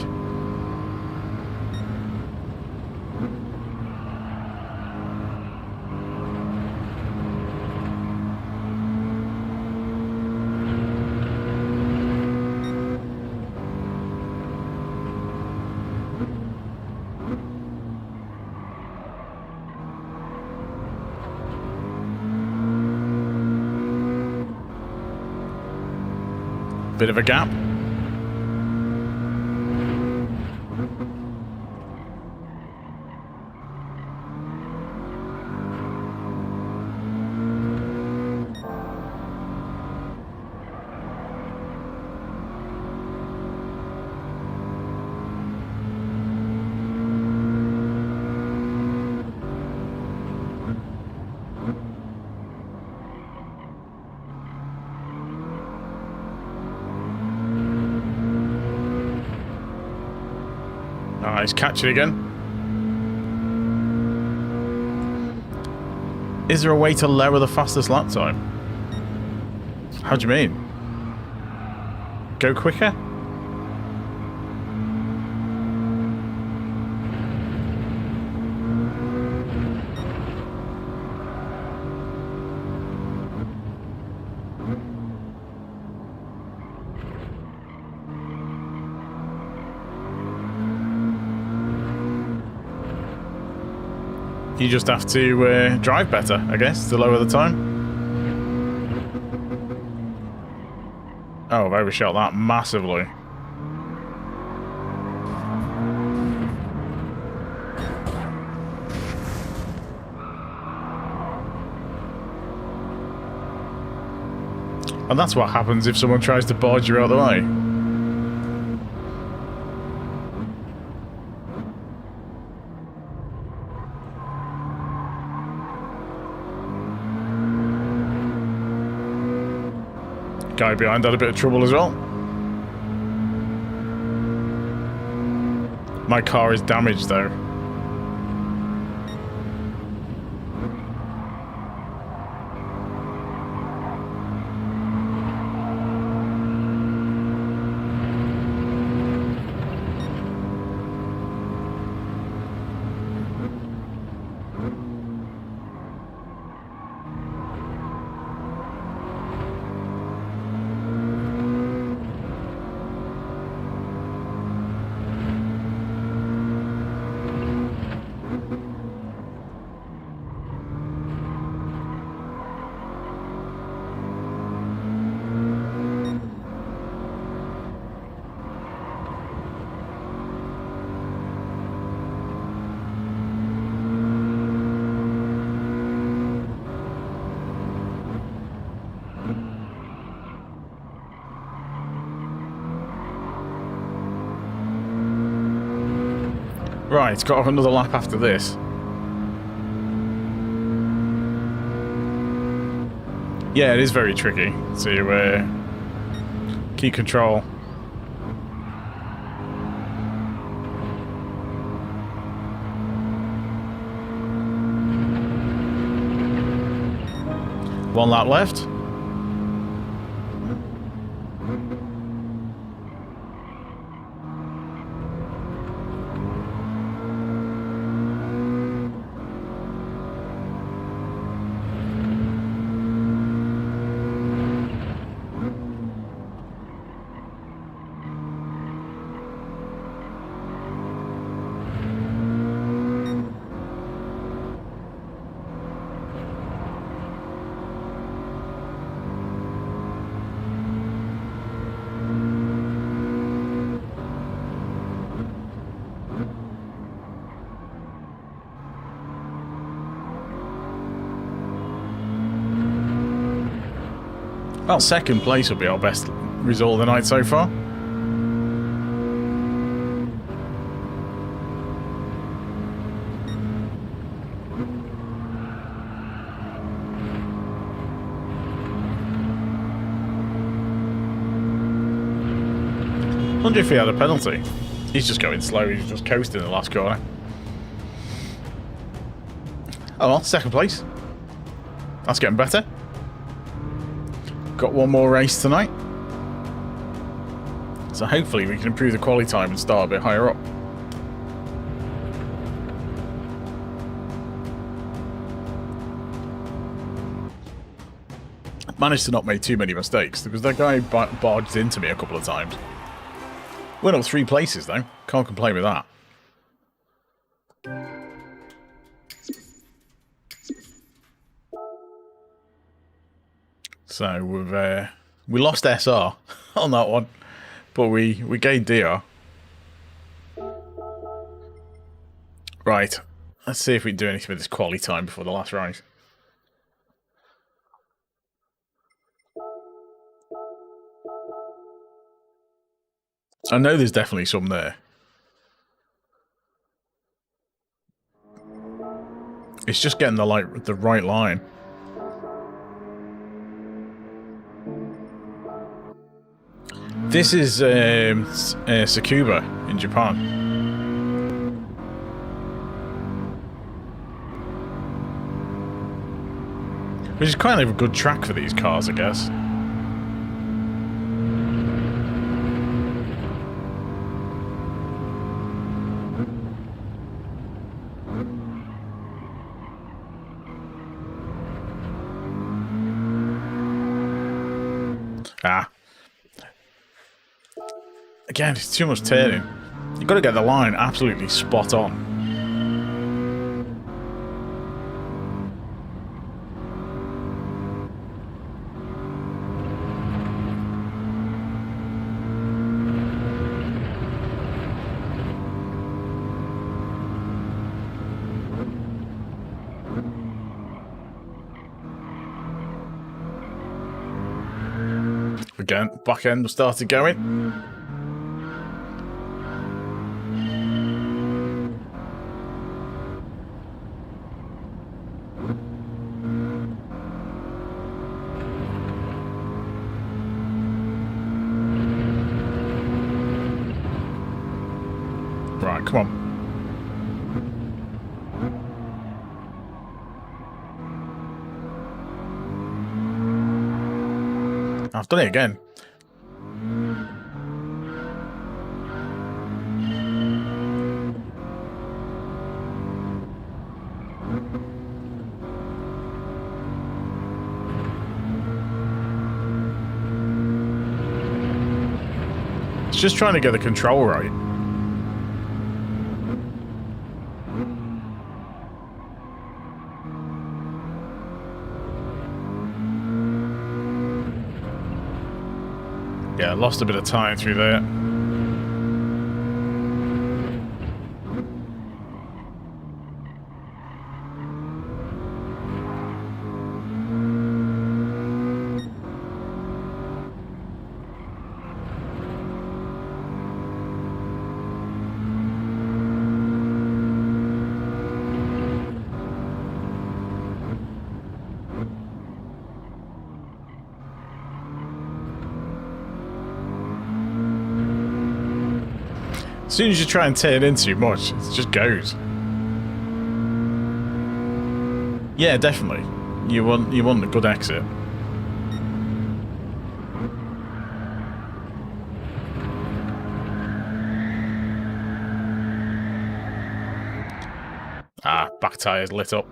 [SPEAKER 1] Bit of a gap. He's catching again. Is there a way to lower the fastest lap time? How do you mean? Go quicker? You just have to drive better, I guess, to lower the time. Oh, I've overshot that massively. And that's what happens if someone tries to barge you out of the way. Guy behind had a bit of trouble as well. My car is damaged though. Right, got off another lap after this. Yeah, it is very tricky to keep control. One lap left. Well, second place will be our best result of the night so far. I wonder if he had a penalty. He's just going slow, he's just coasting in the last corner. Oh well, second place. That's getting better. Got one more race tonight. So hopefully we can improve the quality time and start a bit higher up. Managed to not make too many mistakes because that guy barged into me a couple of times. Went up 3 places though. Can't complain with that. So we lost SR on that one, but we gained DR. Right, let's see if we can do anything with this quality time before the last race. I know there's definitely some there. It's just getting the right line. This is Tsukuba in Japan. Which is kind of a good track for these cars, I guess. Ah. Again, it's too much turning. You've got to get the line absolutely spot on. Again, back end started going. Right, come on. I've done it again. It's just trying to get the control right. Yeah, lost a bit of time through there. As soon as you try and turn in too much, it just goes. Yeah, definitely. You want a good exit. Ah, back tyre's lit up.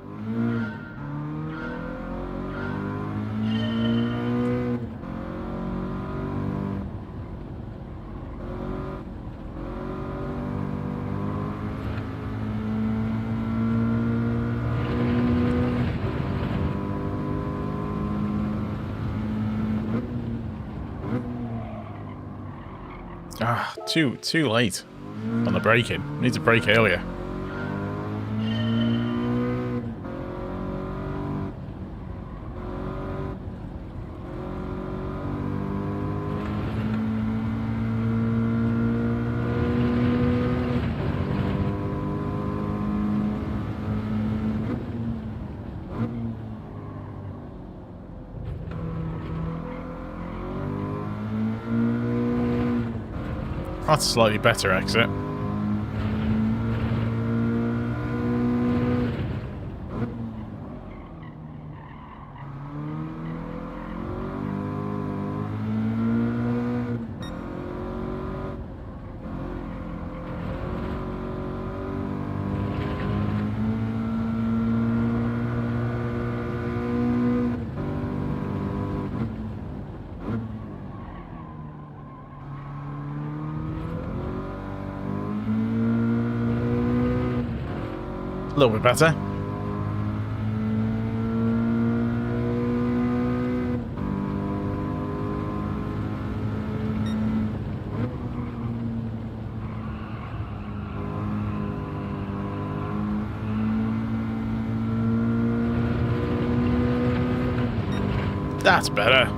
[SPEAKER 1] Ah, too late on the braking. Need to brake earlier. That's a slightly better exit. A little bit better. That's better.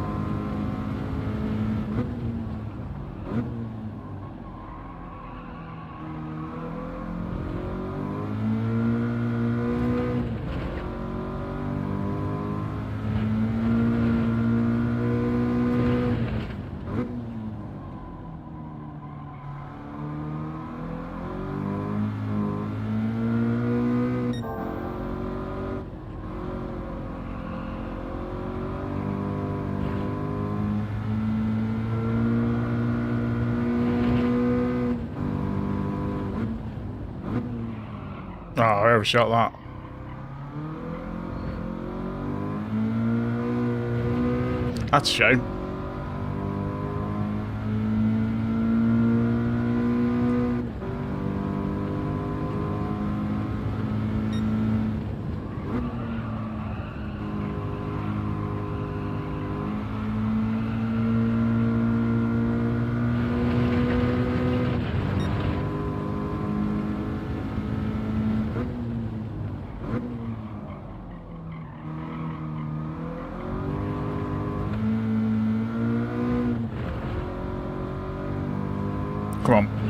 [SPEAKER 1] Oh, I overshot that. That's a shame. Come on.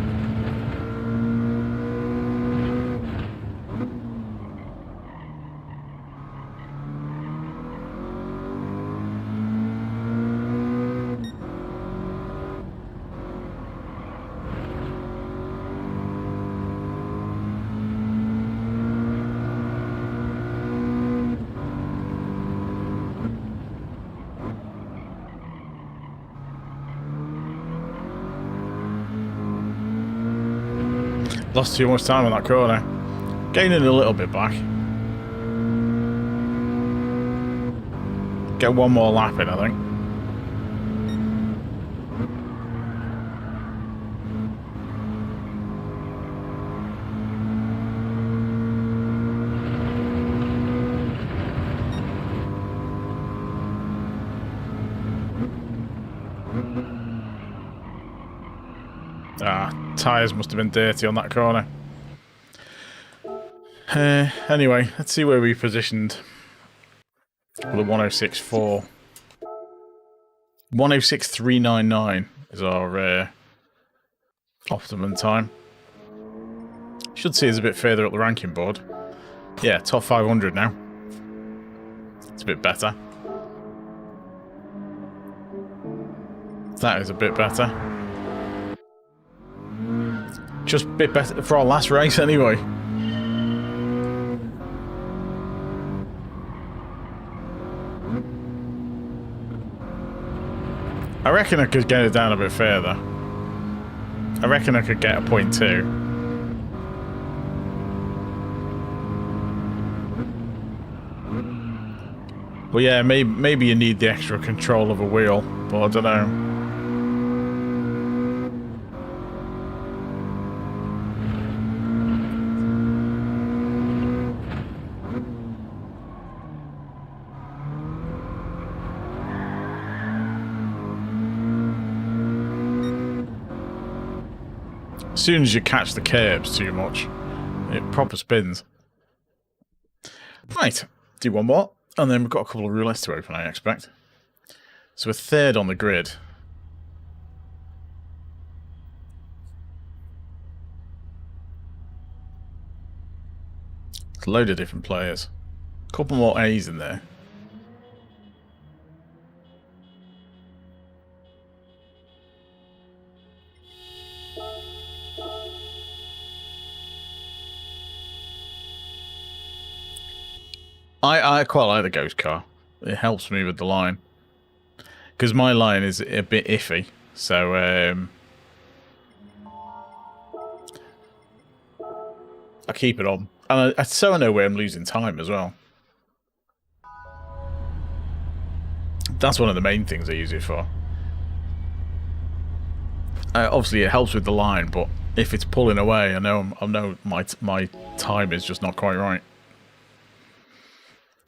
[SPEAKER 1] Lost too much time on that corner. Gaining a little bit back. Get one more lap in, I think. Tyres must have been dirty on that corner. Anyway, let's see where we positioned for the 106.4. 106.399 is our optimum time. Should see us a bit further up the ranking board. Yeah, top 500 now. It's a bit better. That is a bit better. Just a bit better for our last race anyway. I reckon I could get it down a bit further. I reckon I could get a 0.2. Well, yeah, maybe you need the extra control of a wheel, but I don't know. As soon as you catch the curbs too much, it proper spins. Right, do one more, and then we've got a couple of roulettes to open, I expect. So we're third on the grid. There's a load of different players. A couple more A's in there. I quite like the Ghost car. It helps me with the line. Because my line is a bit iffy. So, I keep it on. And so I know where I'm losing time as well. That's one of the main things I use it for. Obviously, it helps with the line, but if it's pulling away, I know my time is just not quite right.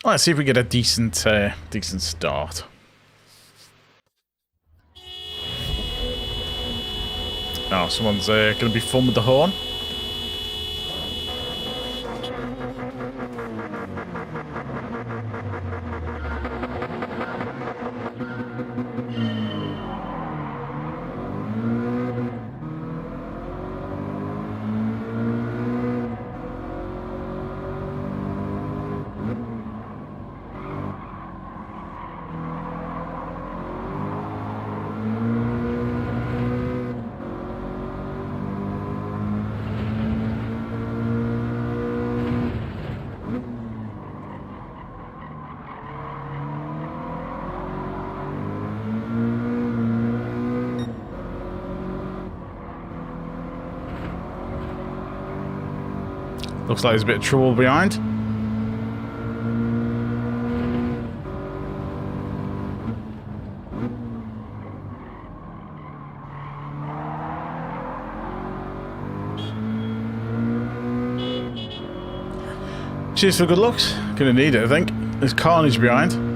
[SPEAKER 1] Let's see if we get a decent start. Oh, someone's going to be fun with the horn. Looks like there's a bit of trouble behind. Cheers for good looks. Gonna need it, I think. There's carnage behind.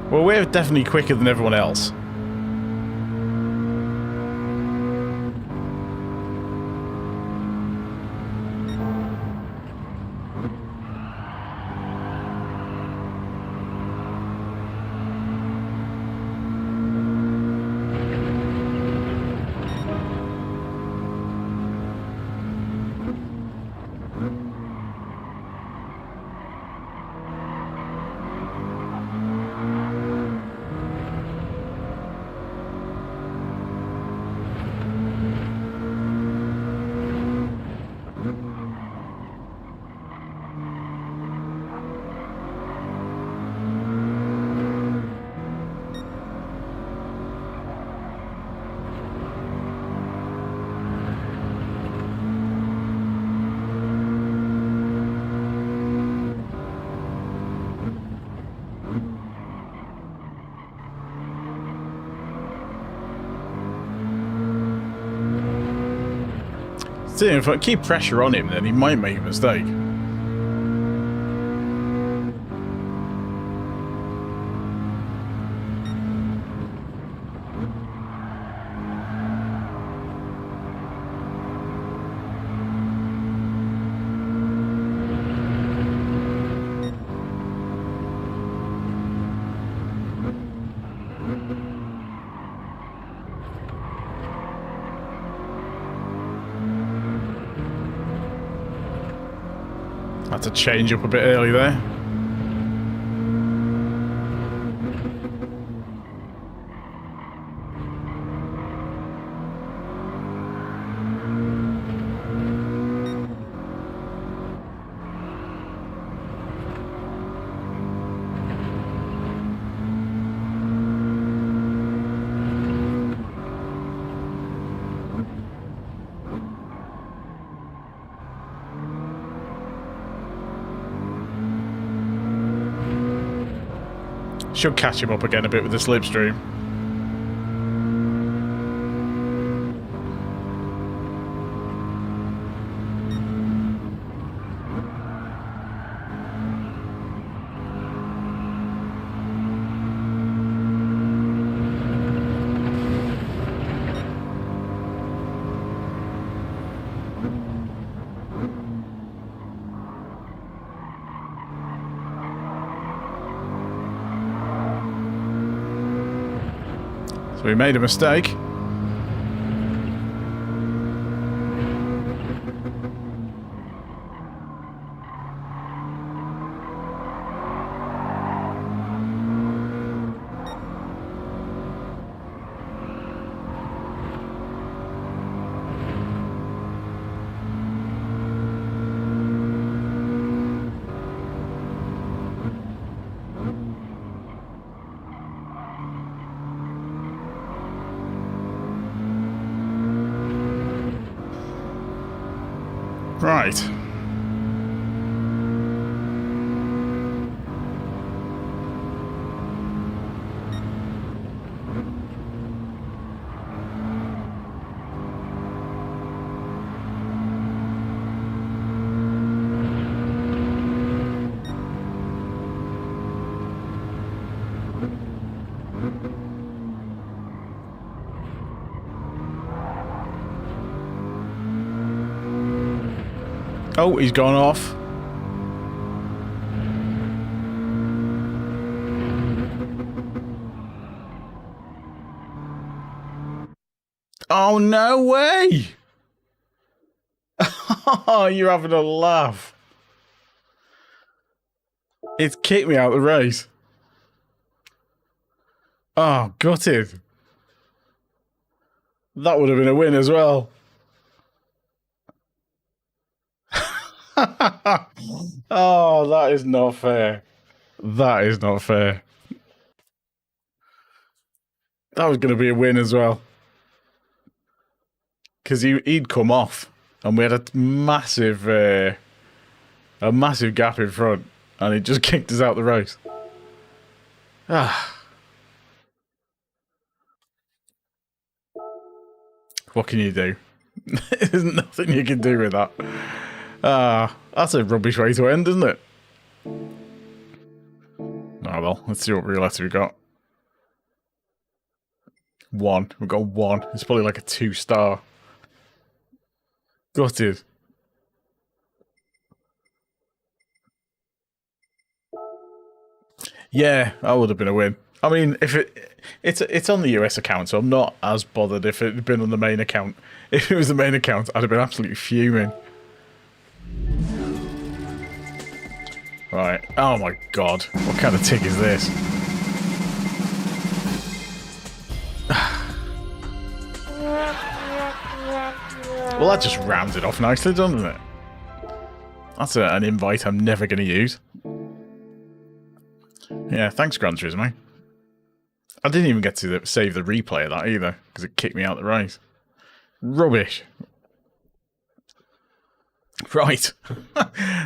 [SPEAKER 1] Well, we're definitely quicker than everyone else. See, if I keep pressure on him, then he might make a mistake. Had to change up a bit early there. Should catch him up again a bit with the slipstream. So we made a mistake. Right. Oh, he's gone off. Oh, no way! Oh, you're having a laugh. It's kicked me out of the race. Oh, gutted. That would have been a win as well. Oh, that is not fair. That is not fair. That was going to be a win as well. Because he'd come off, and we had a massive gap in front, and he just kicked us out the race. Ah. What can you do? There's nothing you can do with that. That's a rubbish way to end, isn't it? Oh well, let's see what roulette we got. 1. We've got 1. It's probably like a 2-star. Gutted. Yeah, that would have been a win. I mean, if it's on the US account, so I'm not as bothered if it had been on the main account. If it was the main account, I'd have been absolutely fuming. Right. Oh my god. What kind of tick is this? Well, that just rounds it off nicely, doesn't it? That's an invite I'm never going to use. Yeah, thanks, Gran Turismo. I didn't even get to save the replay of that either, because it kicked me out the race. Rubbish. Right.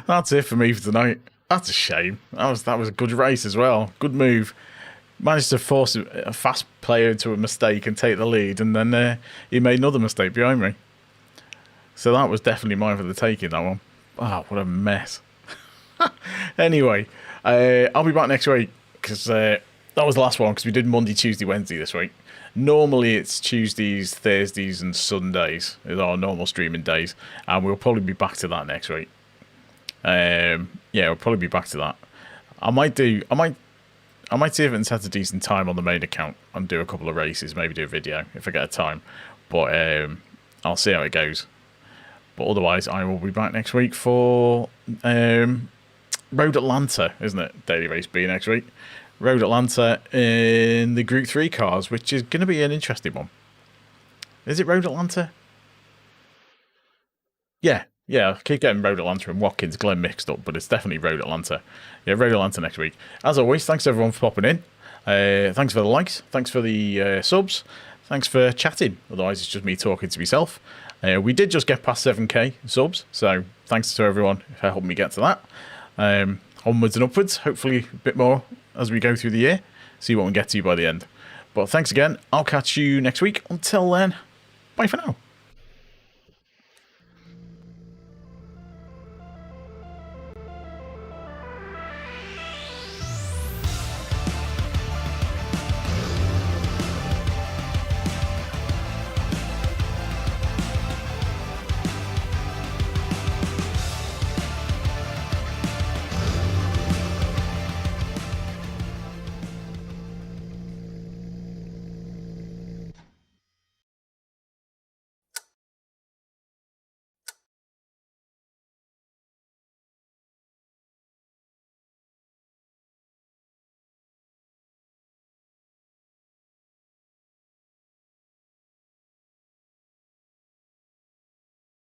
[SPEAKER 1] That's it for me for tonight. That's a shame. That was a good race as well. Good move. Managed to force a fast player into a mistake and take the lead, and then he made another mistake behind me. So that was definitely mine for the taking, that one. Oh, what a mess. Anyway, I'll be back next week, because that was the last one, because we did Monday, Tuesday, Wednesday this week. Normally it's Tuesdays, Thursdays and Sundays is our normal streaming days, and we'll probably be back to that next week. Yeah, we'll probably be back to that. I might see if it's at a decent time on the main account and do a couple of races, maybe do a video if I get a time. But I'll see how it goes. But otherwise, I will be back next week for Road Atlanta, isn't it? Daily Race B next week. Road Atlanta in the Group 3 cars, which is going to be an interesting one. Is it Road Atlanta? Yeah, I keep getting Road Atlanta and Watkins Glen mixed up, but it's definitely Road Atlanta. Yeah, Road Atlanta next week. As always, thanks everyone for popping in. Thanks for the likes. Thanks for the subs. Thanks for chatting. Otherwise, it's just me talking to myself. We did just get past 7k subs, so thanks to everyone for helping me get to that. Onwards and upwards, hopefully a bit more as we go through the year. see what we get to by the end. But thanks again. I'll catch you next week. Until then, bye for now.